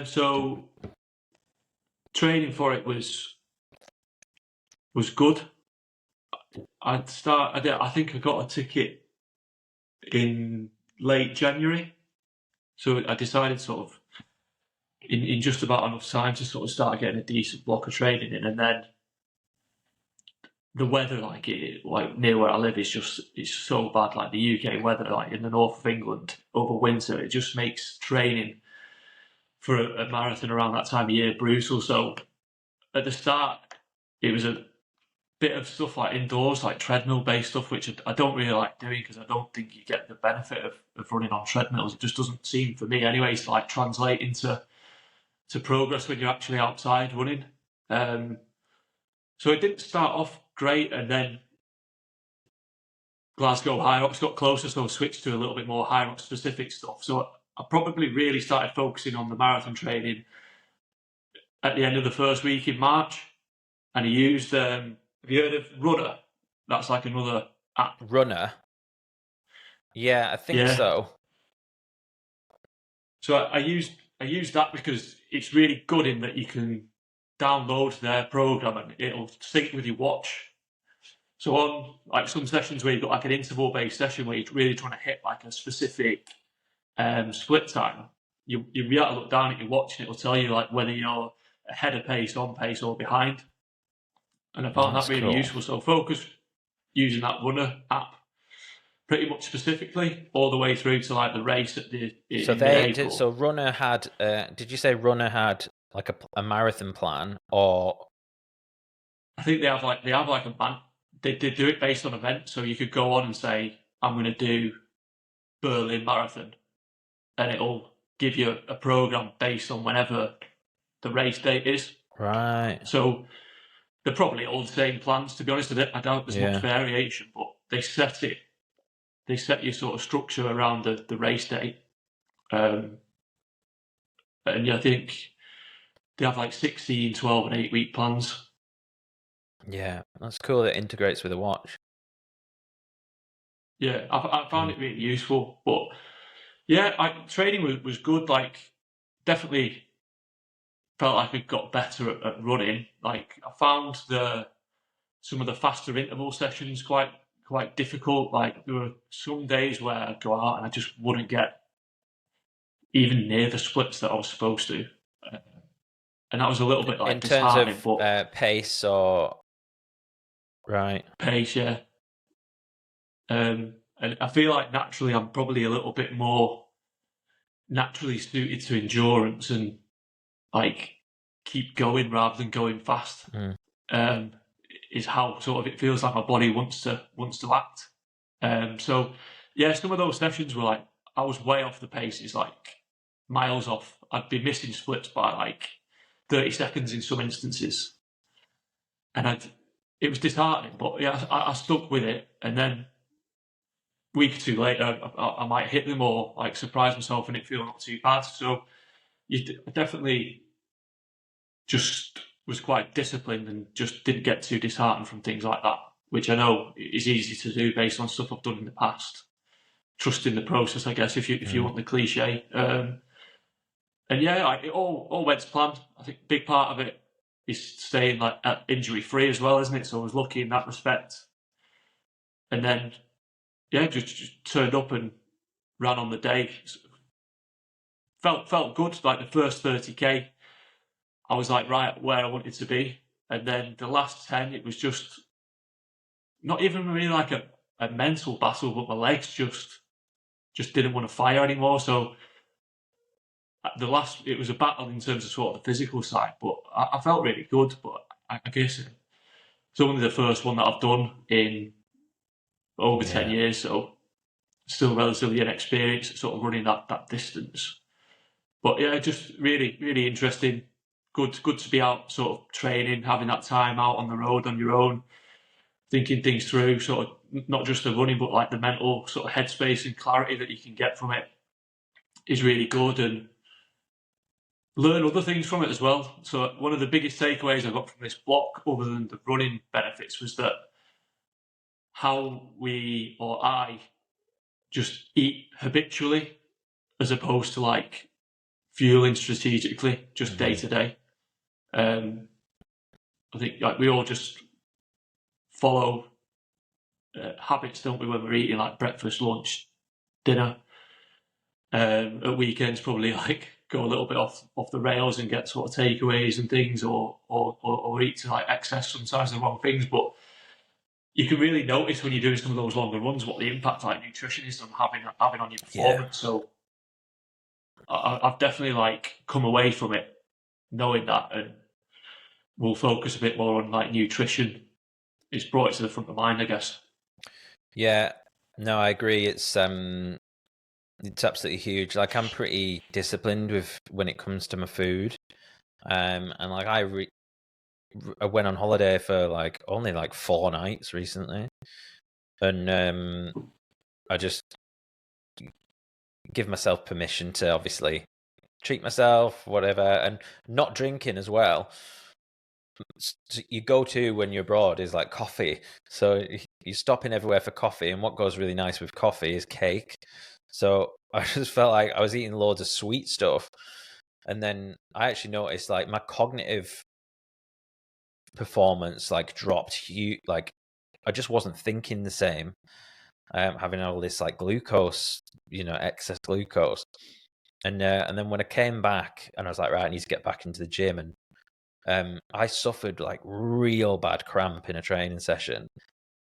So training for it was good. I think I got a ticket in late January, so I decided sort of in just about enough time to sort of start getting a decent block of training in, and then the weather like near where I live it's so bad. Like the UK weather, like in the north of England over winter, it just makes training for a marathon around that time of year brutal. So at the start, it was a bit of stuff like indoors, like treadmill based stuff, which I don't really like doing because I don't think you get the benefit of running on treadmills. It just doesn't seem for me anyway to like translate into progress when you're actually outside running. So it didn't start off great, and then Glasgow Hyrox got closer, so I switched to a little bit more Hyrox specific stuff. So I probably really started focusing on the marathon training at the end of the first week in March, and I used. Have you heard of Runner? That's like another app. Runner. Yeah, I think so. So I used that because it's really good in that you can download their program and it'll sync with your watch. So on like some sessions where you've got like an interval based session where you're really trying to hit like a specific split time, you'll be able to look down at your watch and it'll tell you like whether you're ahead of pace, on pace, or behind. And I found that really useful. So focus using that Runner app pretty much specifically all the way through to like the race at the. So Runner had. Did you say Runner had like a marathon plan, or? I think they have like a man. They do it based on event, so you could go on and say, "I'm going to do Berlin Marathon," and it'll give you a program based on whenever the race date is. Right. So they're probably all the same plans. To be honest, I doubt there's much variation, but they set it. They set your sort of structure around the race date, and I think they have like 16, 12, and 8-week plans. Yeah, that's cool. That integrates with a watch. Yeah, I found it really useful, but yeah, training was good. Like, definitely felt like I got better at running. Like, I found some of the faster interval sessions quite difficult. Like, there were some days where I'd go out and I just wouldn't get even near the splits that I was supposed to, and that was a little bit like in terms of pace or right pace, yeah. And I feel like naturally I'm probably a little bit more naturally suited to endurance and like keep going rather than going fast. Is how sort of it feels like my body wants to act. So yeah, some of those sessions were like I was way off the paces, like miles off. I'd be missing splits by like 30 seconds in some instances, and it was disheartening. But yeah, I stuck with it, and then a week or two later, I might hit them or like surprise myself and it feel not too bad. So you definitely just was quite disciplined and just didn't get too disheartened from things like that, which I know is easy to do based on stuff I've done in the past. Trusting the process, I guess, if you want the cliche. And yeah, it all went to plan. I think a big part of it is staying like injury free as well, isn't it? So I was lucky in that respect. And then yeah, just turned up and ran on the day. Felt good. Like the first 30k, I was like right where I wanted to be, and then the last 10, it was just not even really like a mental battle, but my legs just didn't want to fire anymore. So it was a battle in terms of sort of the physical side, but I felt really good. But I guess it's only the first one that I've done in over 10 years, so still relatively inexperienced at sort of running that distance. But yeah, just really interesting. Good to be out sort of training, having that time out on the road on your own, thinking things through, sort of not just the running, but like the mental sort of headspace and clarity that you can get from it is really good, and learn other things from it as well. So one of the biggest takeaways I got from this block, other than the running benefits, was that how I just eat habitually as opposed to like fueling strategically, just day to day. I think like we all just follow habits, don't we, when we're eating like breakfast, lunch, dinner. At weekends, probably like go a little bit off the rails and get sort of takeaways and things, or eat to like excess sometimes the wrong things. But you can really notice when you're doing some of those longer runs what the impact like nutrition is on having on your performance. So I've definitely like come away from it knowing that, and we'll focus a bit more on like nutrition. It's brought it to the front of mind, I guess. Yeah, no, I agree. It's absolutely huge. Like I'm pretty disciplined with when it comes to my food, and like I went on holiday for like only like 4 nights recently, and I just give myself permission to obviously treat myself, whatever, and not drinking as well. So you go to when you're abroad is like coffee. So you're stopping everywhere for coffee, and what goes really nice with coffee is cake. So I just felt like I was eating loads of sweet stuff, and then I actually noticed like my cognitive performance like dropped huge. Like I just wasn't thinking the same. Having all this like glucose, excess glucose, and then when I came back and I was like, right, I need to get back into the gym, and I suffered like real bad cramp in a training session,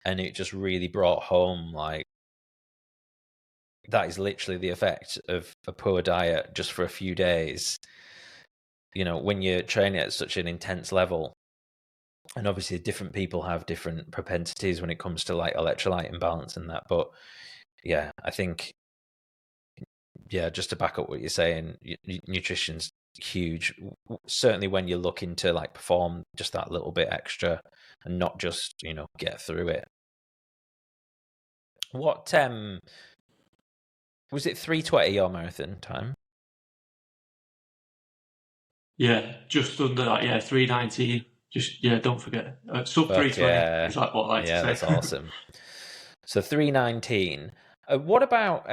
and it just really brought home like that is literally the effect of a poor diet just for a few days. When you're training at such an intense level, and obviously different people have different propensities when it comes to like electrolyte imbalance and that. But yeah, I think, yeah, just to back up what you're saying, nutrition's huge. Certainly when you're looking to like perform just that little bit extra and not just, get through it. What was it 3:20 your marathon time? Yeah, just under that. Yeah, 3:19. Just don't forget. Sub 3:20. Yeah. Is like what I like to say. That's awesome. So 3:19. What about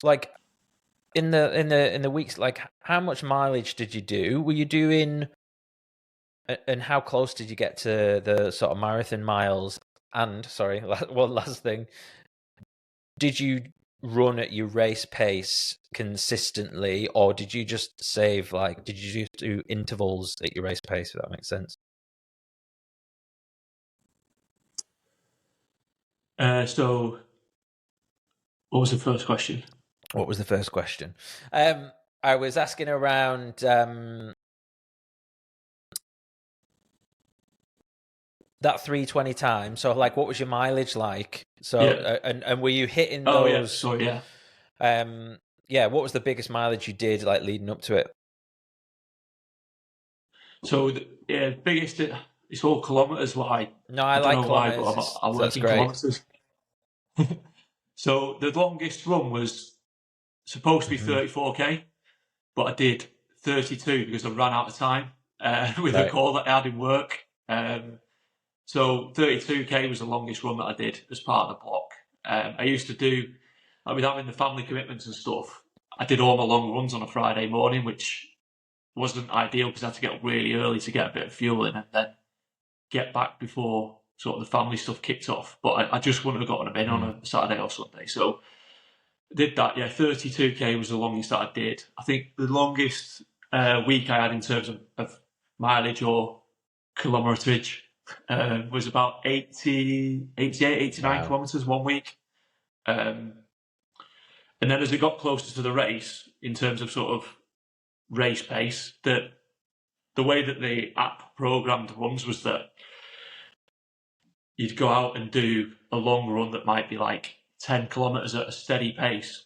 like in the weeks, like how much mileage did you do? Were you doing, and how close did you get to the sort of marathon miles? And sorry, one last thing. Did you run at your race pace consistently, or did you just save, like, did you just do intervals at your race pace, if that makes sense? So what was the first question? What was the first question? I was asking around that 3:20 time. So like, what was your mileage like? So and were you hitting those? Oh yeah, sorry, yeah. What was the biggest mileage you did like leading up to it? So biggest. It's all kilometers. I like don't know kilometers. why, but I work in kilometers. So the longest run was supposed to be 34k, but I did 32 because I ran out of time with a call that I had in work. So 32k was the longest run that I did as part of the block. I used to do, with having the family commitments and stuff, I did all my long runs on a Friday morning, which wasn't ideal because I had to get up really early to get a bit of fuel in and then get back before sort of the family stuff kicked off. But I just wouldn't have gotten them in on a Saturday or Sunday. So did that. Yeah, 32k was the longest that I did. I think the longest week I had in terms of mileage or kilometerage was about 88, 89 kilometers one week. And then as it got closer to the race, in terms of sort of race pace, that the way that the app programmed runs was that you'd go out and do a long run that might be like 10 kilometers at a steady pace,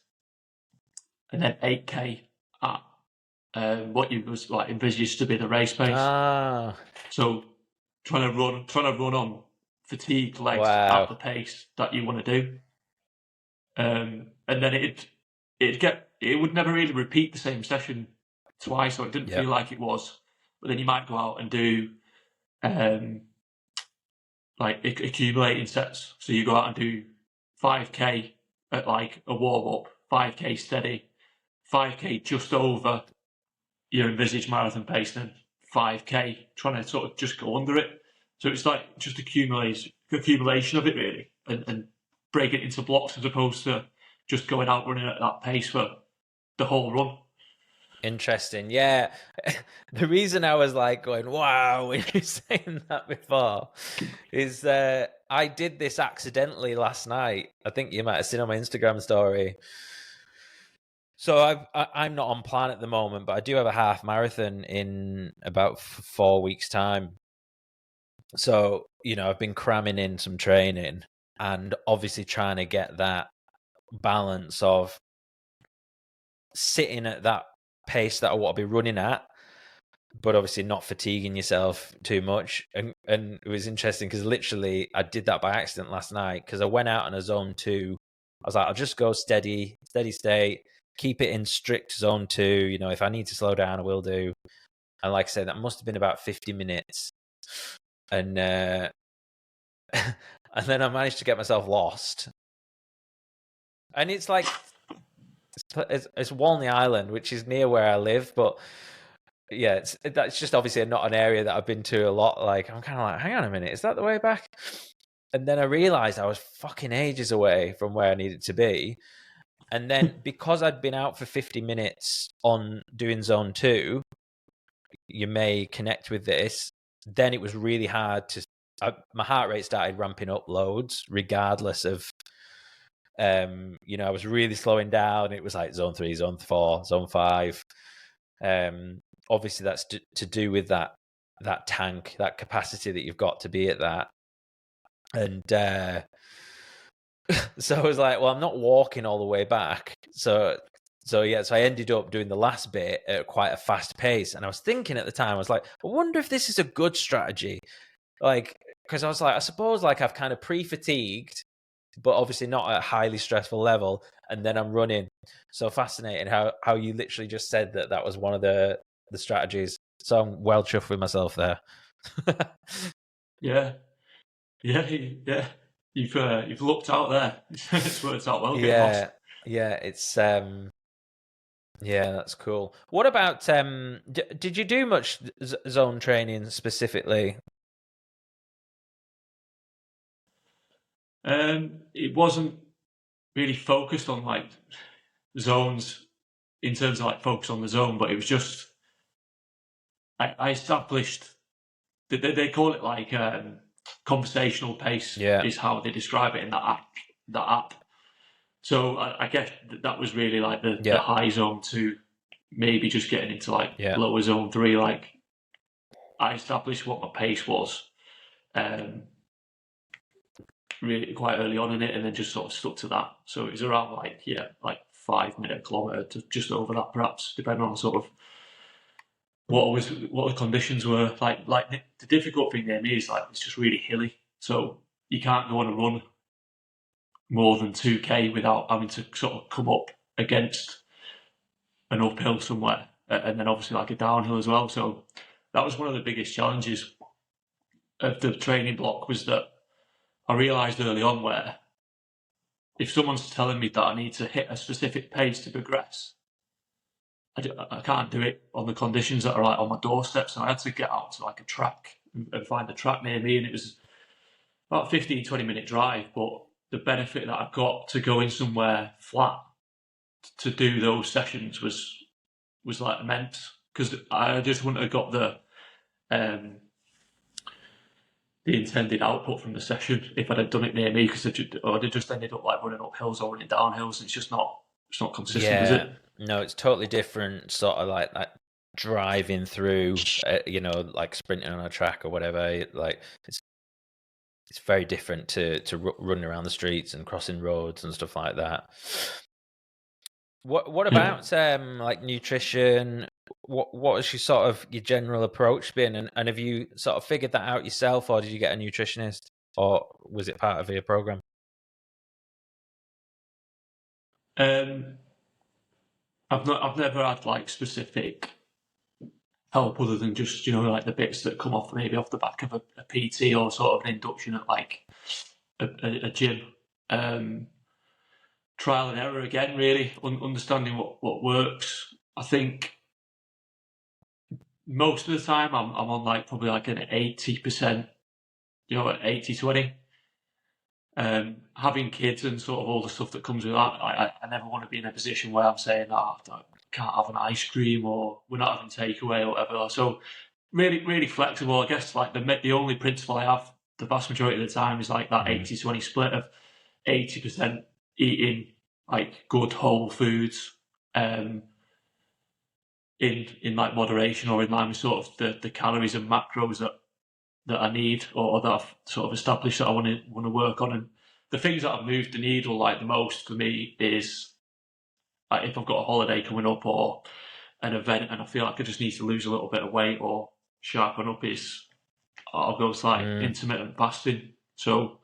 and then 8k at what you was like envisaged to be the race pace. So trying to run on fatigued legs at the pace that you want to do, and then it would never really repeat the same session twice, so it didn't feel like it was. But then you might go out and do like accumulating sets. So you go out and do 5k at like a warm up, 5k steady, 5k just over your envisaged marathon pace, then 5k trying to sort of just go under it. So it's like just accumulation of it really, and break it into blocks as opposed to just going out running at that pace for the whole run. Interesting. Yeah. The reason I was like going, wow, when you're saying that before is I did this accidentally last night. I think you might have seen on my Instagram story. So I'm not on plan at the moment, but I do have a half marathon in about 4 weeks' time. So, I've been cramming in some training and obviously trying to get that balance of sitting at that pace that I want to be running at, but obviously not fatiguing yourself too much. And it was interesting because literally I did that by accident last night, because I went out on a zone 2. I was like, I'll just go steady state, keep it in strict zone 2. If I need to slow down, I will do. And like I said, that must have been about 50 minutes. And and then I managed to get myself lost. And it's like, it's Walney Island, which is near where I live, but yeah, that's just obviously not an area that I've been to a lot. Like, I'm kind of like, hang on a minute, is that the way back? And then I realized I was fucking ages away from where I needed to be. And then because I'd been out for 50 minutes on doing zone 2, you may connect with this, then it was really hard my heart rate started ramping up loads, regardless of, I was really slowing down. It was like zone 3, zone 4, zone 5. Obviously that's to do with that tank, that capacity that you've got to be at that. And so I was like, well, I'm not walking all the way back. So I ended up doing the last bit at quite a fast pace. And I was thinking at the time, I was like, I wonder if this is a good strategy. Like, because I was like, I suppose like I've kind of pre-fatigued, but obviously not at a highly stressful level. And then I'm running. So fascinating how you literally just said that was one of the strategies. So I'm well chuffed with myself there. Yeah. You've looked out there. It's worked out well. Yeah, it's that's cool. What about did you do much zone training specifically? It wasn't really focused on like zones in terms of like focus on the zone, but it was just I established they call it like conversational pace is how they describe it in that app. So I guess that was really like the high zone to maybe just getting into like lower zone 3. Like I established what my pace was really quite early on in it, and then just sort of stuck to that. So it was around like 5 minute a kilometre to just over that, perhaps, depending on sort of what the conditions were. Like the difficult thing there is like it's just really hilly, so you can't go on a run more than 2k without having to sort of come up against an uphill somewhere, and then obviously like a downhill as well. So that was one of the biggest challenges of the training block, was that I realised early on where if someone's telling me that I need to hit a specific pace to progress, I can't do it on the conditions that are like on my doorstep. So I had to get out to like a track and find a track near me, and about 15, 20-minute drive, but the benefit that I got to going somewhere flat to do those sessions was like immense, because I just wouldn't have got the intended output from the session if I'd have done it near me, because I'd just ended up like running up hills or running down hills. It's just not consistent, is it? No, it's totally different, sort of like driving through, like sprinting on a track or whatever. Like it's very different to running around the streets and crossing roads and stuff like that. What about like nutrition? What has your general approach been, and have you sort of figured that out yourself, or did you get a nutritionist, or was it part of your program? I've never had like specific help other than just like the bits that come off maybe off the back of a PT or sort of an induction at like a gym. Trial and error again, really understanding what works. I think most of the time I'm on like probably like an 80%, an 80-20. Having kids and sort of all the stuff that comes with that, I never want to be in a position where I'm saying, I can't have an ice cream, or we're not having takeaway or whatever. So really flexible. I guess like the only principle I have the vast majority of the time is like that 80-20 split of 80% eating like good whole foods, in like moderation or in line with sort of the calories and macros that I need, or that I've sort of established that I want to work on. And the things that have moved the needle like the most for me is like if I've got a holiday coming up or an event and I feel like I just need to lose a little bit of weight or sharpen up, I'll go to like intermittent fasting. So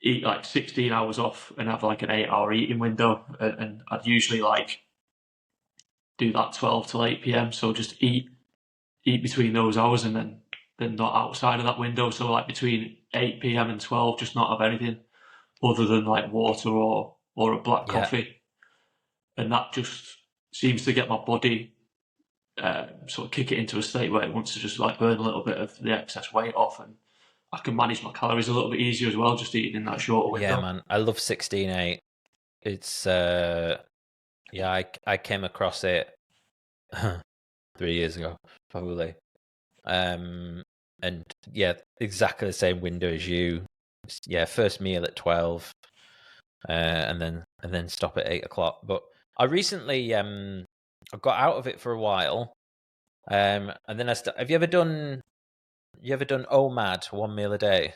eat like 16 hours off and have like an 8-hour eating window, and I'd usually like do that 12 till 8 p.m. So just eat between those hours, and then not outside of that window. So like between 8 p.m. and 12, just not have anything other than like water or a black coffee. And that just seems to get my body sort of kick it into a state where it wants to just like burn a little bit of the excess weight off, and I can manage my calories a little bit easier as well, just eating in that shorter window. Yeah, man, I love 16/8. It's I came across it 3 years ago, probably. And yeah, exactly the same window as you. Yeah, first meal at 12, and then stop at 8 o'clock. But I recently I got out of it for a while, and then have you ever done OMAD, 1 meal a day?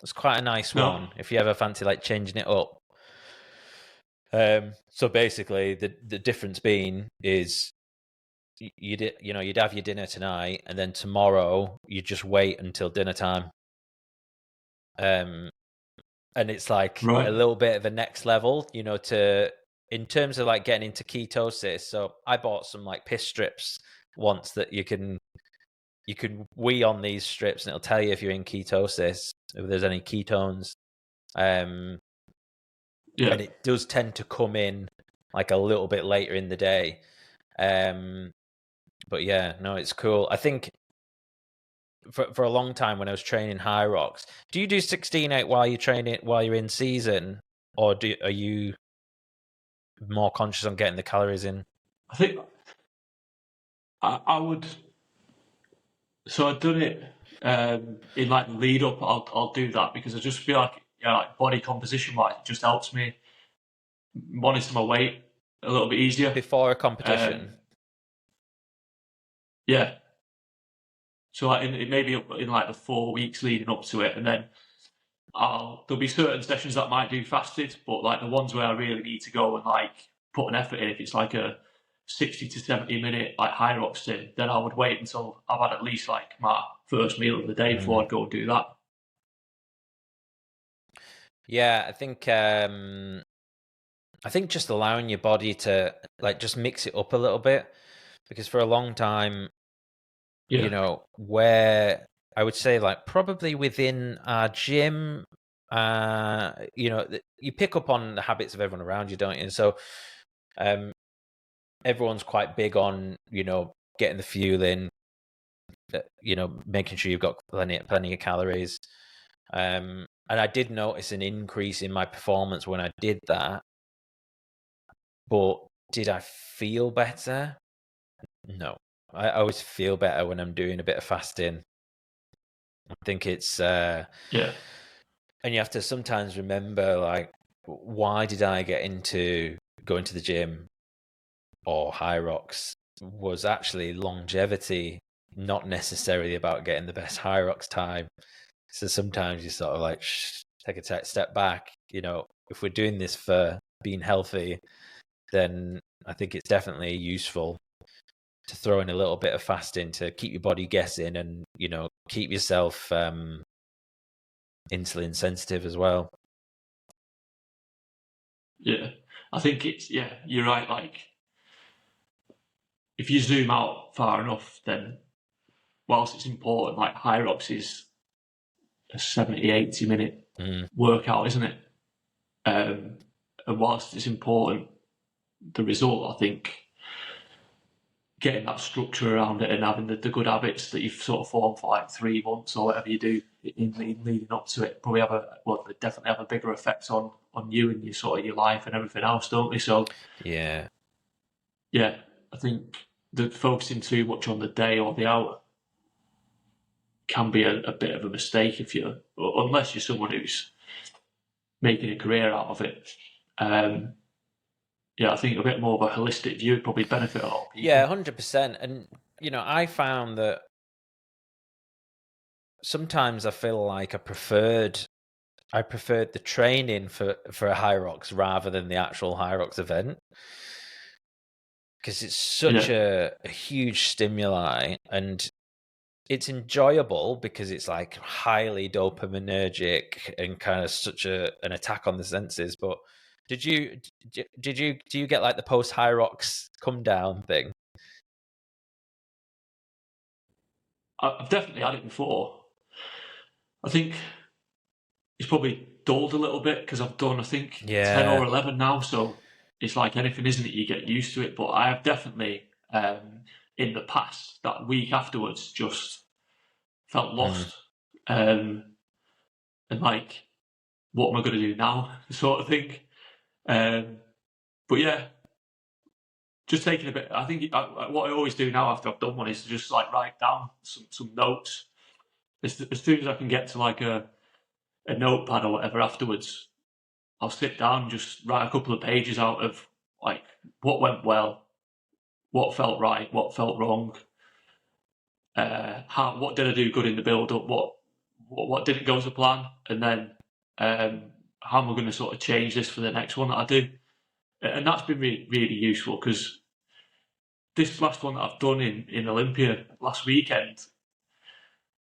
It's quite a nice one if you ever fancy like changing it up. So basically the difference being is you'd have your dinner tonight, and then tomorrow you just wait until dinner time. And it's like a little bit of a next level, in terms of like getting into ketosis. So I bought some like piss strips once that you can wee on these strips, and it'll tell you if you're in ketosis, if there's any ketones. And it does tend to come in like a little bit later in the day. But yeah, no, it's cool. I think for a long time when I was training Hyrox, do you do 16/8 while you're in season, or are you more conscious on getting the calories in? I think I would. So I've done it in like the lead up. I'll do that because I just feel like like body composition wise, it just helps me monitor my weight a little bit easier before a competition. Yeah. So like maybe in like the 4 weeks leading up to it, and then there'll be certain sessions that I might do fasted, but like the ones where I really need to go and like put an effort in, if it's like a 60 to 70 minute like Hyrox thing, then I would wait until I've had at least like my first meal of the day before I'd go and do that. Yeah, I think just allowing your body to like just mix it up a little bit, because for a long time, where I would say like probably within our gym, you pick up on the habits of everyone around you, don't you? And so everyone's quite big on, getting the fuel in, making sure you've got plenty of calories. And I did notice an increase in my performance when I did that. But did I feel better? No. I always feel better when I'm doing a bit of fasting. I think it's and you have to sometimes remember, like, why did I get into going to the gym or Hyrox? Was actually longevity, not necessarily about getting the best Hyrox time. So sometimes you sort of like take a step back. If we're doing this for being healthy, then I think it's definitely useful to throw in a little bit of fasting to keep your body guessing and, keep yourself insulin sensitive as well. Yeah, I think you're right. Like, if you zoom out far enough, then whilst it's important, like Hyrox is a 70-80 minute workout, isn't it? And whilst it's important, the result, I think, getting that structure around it and having the good habits that you've sort of formed for like 3 months or whatever you do in leading up to it, probably they definitely have a bigger effect on you and your life and everything else, don't they? So yeah, I think that focusing too much on the day or the hour can be a bit of a mistake unless you're someone who's making a career out of it. I think a bit more of a holistic view would probably benefit a lot of people. Yeah, 100%. And, I found that sometimes I feel like I preferred the training for a Hyrox rather than the actual Hyrox event. Because it's such a huge stimuli, and it's enjoyable because it's like highly dopaminergic and kind of such an attack on the senses. But do you get like the post Hyrox come down thing? I've definitely had it before. I think it's probably dulled a little bit because I've done, I think, 10 or 11 now. So it's like anything, isn't it? You get used to it. But I have definitely, in the past, that week afterwards, just felt lost. And like, what am I going to do now? Sort of thing. But yeah, just taking a bit. I think what I always do now after I've done one is to just like write down some notes. As soon as I can get to like a notepad or whatever afterwards, I'll sit down and just write a couple of pages out of like what went well, what felt right, what felt wrong, what did I do good in the build up, what didn't go to plan, and then how am I going to sort of change this for the next one that I do. And that's been really, really useful because this last one that I've done in Olympia last weekend,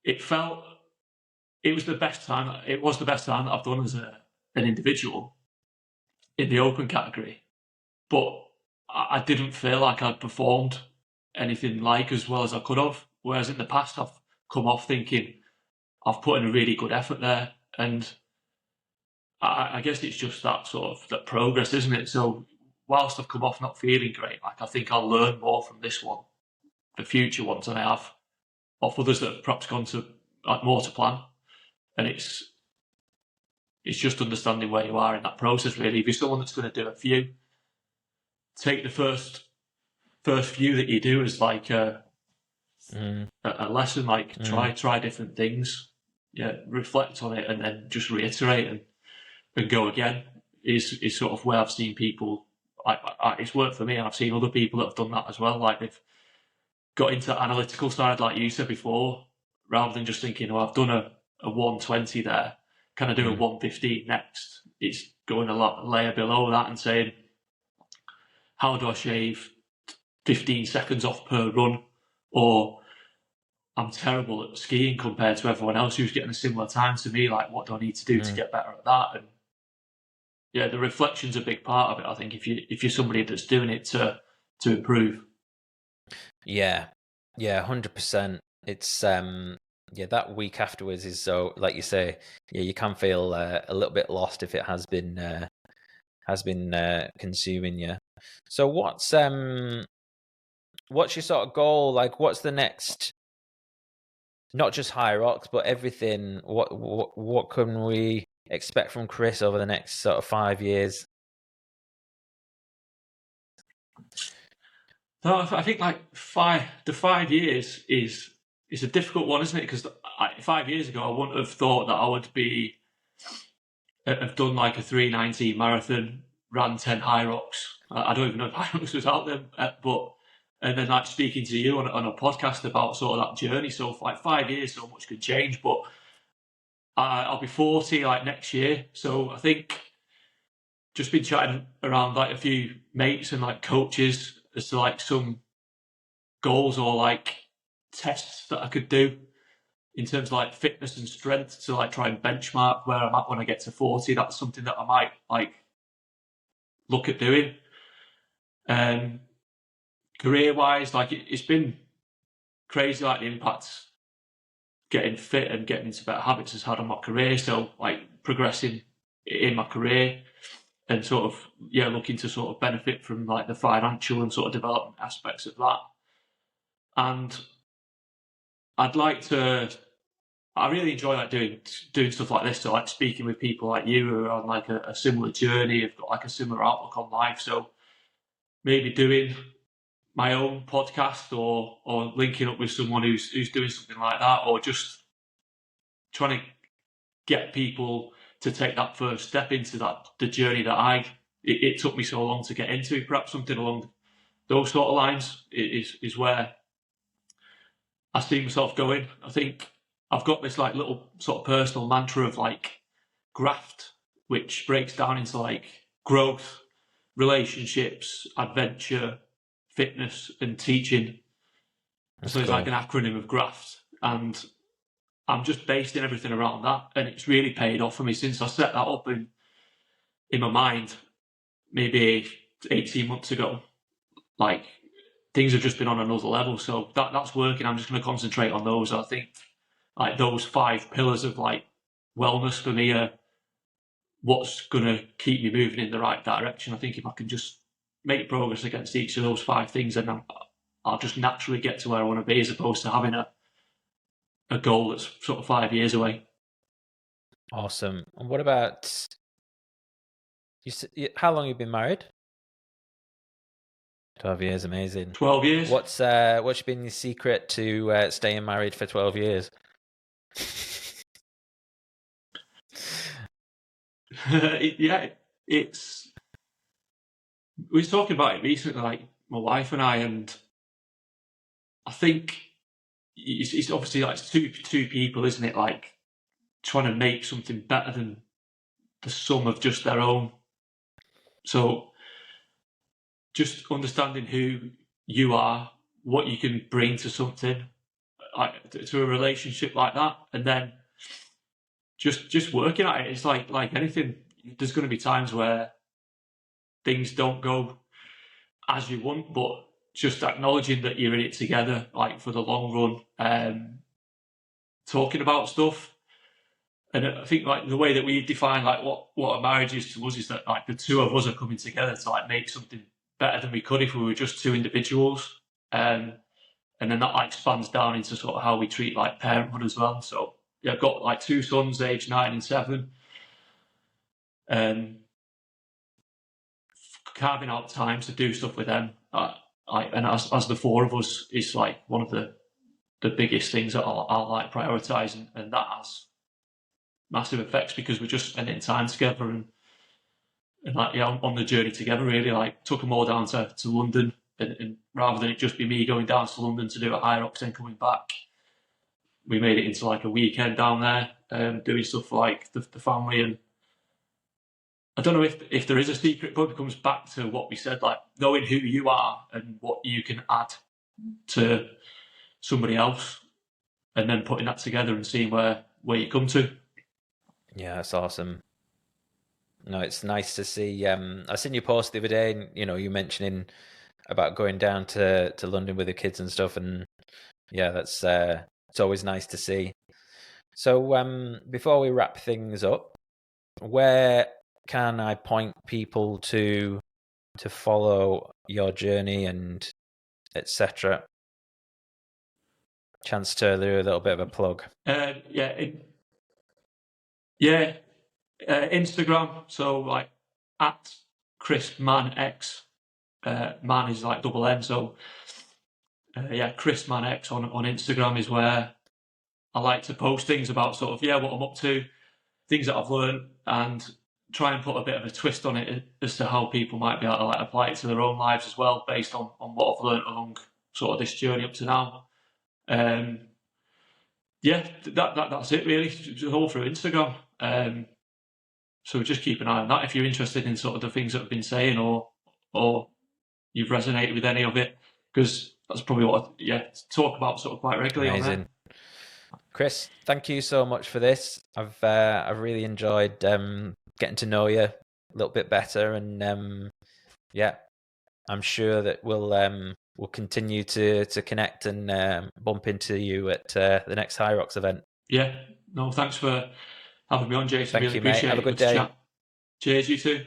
it was the best time that I've done as an individual in the open category, but I didn't feel like I'd performed anything like as well as I could have. Whereas in the past, I've come off thinking I've put in a really good effort there, and I guess it's just that sort of that progress, isn't it? So whilst I've come off not feeling great, like I think I'll learn more from this one, the future ones, than I have off others that have perhaps gone to like more to plan. And it's just understanding where you are in that process, really. If you're someone that's going to do a few, take the first few that you do as like a lesson, like try different things, reflect on it, and then just reiterate and go again. Is sort of where I've seen people. It's worked for me, and I've seen other people that have done that as well. Like they've got into the analytical side, like you said before, rather than just thinking, "Oh, I've done a 120 there. Can I do a 115 next?" It's going a layer below that and saying, "How do I shave 15 seconds off per run?" Or I'm terrible at skiing compared to everyone else who's getting a similar time to me. Like, what do I need to do to get better at that? And yeah, the reflection's a big part of it. I think if you're somebody that's doing it to improve. Yeah, 100%. It's that week afterwards is so, like you say, you can feel a little bit lost if it has been consuming you. So what's your sort of goal? Like, what's the next not just Hyrox, but everything. What can we expect from Chris over the next sort of 5 years? So I think like the 5 years is a difficult one, isn't it? Because 5 years ago, I wouldn't have thought that I would have done like a 3:19 marathon, ran 10 Hyrox. I don't even know if Hyrox was out there, but and then like speaking to you on a podcast about sort of that journey. So like 5 years, so much could change. But I'll be 40 like next year, so I think just been chatting around like a few mates and like coaches as to like some goals or like tests that I could do in terms of like fitness and strength to like try and benchmark where I'm at when I get to 40. That's something that I might like look at doing. Career wise, like it's been crazy, like the impact getting fit and getting into better habits has had on my career. So like progressing in my career and sort of looking to sort of benefit from like the financial and sort of development aspects of that. And I'd like to. I really enjoy like doing stuff like this. So like speaking with people like you who are on like a similar journey, have got like a similar outlook on life. So maybe doing my own podcast or linking up with someone who's doing something like that, or just trying to get people to take that first step into the journey that it took me so long to get into. Perhaps something along those sort of lines is where I see myself going. I think I've got this like little sort of personal mantra of like graft, which breaks down into like growth, relationships, adventure, fitness, and teaching. So it's like an acronym of graft, and I'm just basing everything around that, and it's really paid off for me since I set that up in my mind maybe 18 months ago. Like things have just been on another level, so that's working. I'm just going to concentrate on those. I think like those 5 pillars of like wellness for me are what's going to keep me moving in the right direction. I think if I can just make progress against each of those 5 things, then I'll just naturally get to where I want to be, as opposed to having a goal that's sort of 5 years away. Awesome. And what about how long have you been married? 12 years, amazing. 12 years. What's been your secret to staying married for 12 years? It's we were talking about it recently, like my wife and I, and I think it's obviously like two people, isn't it? Like trying to make something better than the sum of just their own. So just understanding who you are, what you can bring to something, like to a relationship like that, and then just working at it. It's like anything. There's going to be times where things don't go as you want, but just acknowledging that you're in it together, like for the long run, talking about stuff. And I think like the way that we define like what a marriage is to us is that like the two of us are coming together to like make something better than we could if we were just two individuals. And then that like spans down into sort of how we treat like parenthood as well. So yeah, I've got like 2 sons, aged 9 and 7. Carving out times to do stuff with them, and as the 4 of us is like one of the biggest things that I'll like prioritise, and that has massive effects because we're just spending time together and like on the journey together. Really, like took them all down to London, and rather than it just be me going down to London to do a Hyrox and coming back, we made it into like a weekend down there, doing stuff for like the family. And I don't know if there is a secret, but it comes back to what we said, like knowing who you are and what you can add to somebody else, and then putting that together and seeing where you come to. Yeah, that's awesome. No, it's nice to see. I seen you post the other day, and you mentioning about going down to London with the kids and stuff, and yeah, that's it's always nice to see. So before we wrap things up, where can I point people to follow your journey and etc.? chance to do a little bit of a plug. Instagram. So like at Chris Mann X. Man is like double N. So Chris Mann X on Instagram is where I like to post things about sort of what I'm up to, things that I've learned, and try and put a bit of a twist on it as to how people might be able to like apply it to their own lives as well, based on what I've learned along sort of this journey up to now. That's it really. It's all through Instagram. So just keep an eye on that if you're interested in sort of the things that I've been saying, or you've resonated with any of it, because that's probably what I talk about sort of quite regularly. Amazing. On there. Chris, thank you so much for this. I've really enjoyed getting to know you a little bit better, and I'm sure that we'll continue to connect and bump into you at the next Hyrox event. Yeah, no, thanks for having me on, Jason. Thank really you, appreciate mate. Have a good day. Cheers, you too.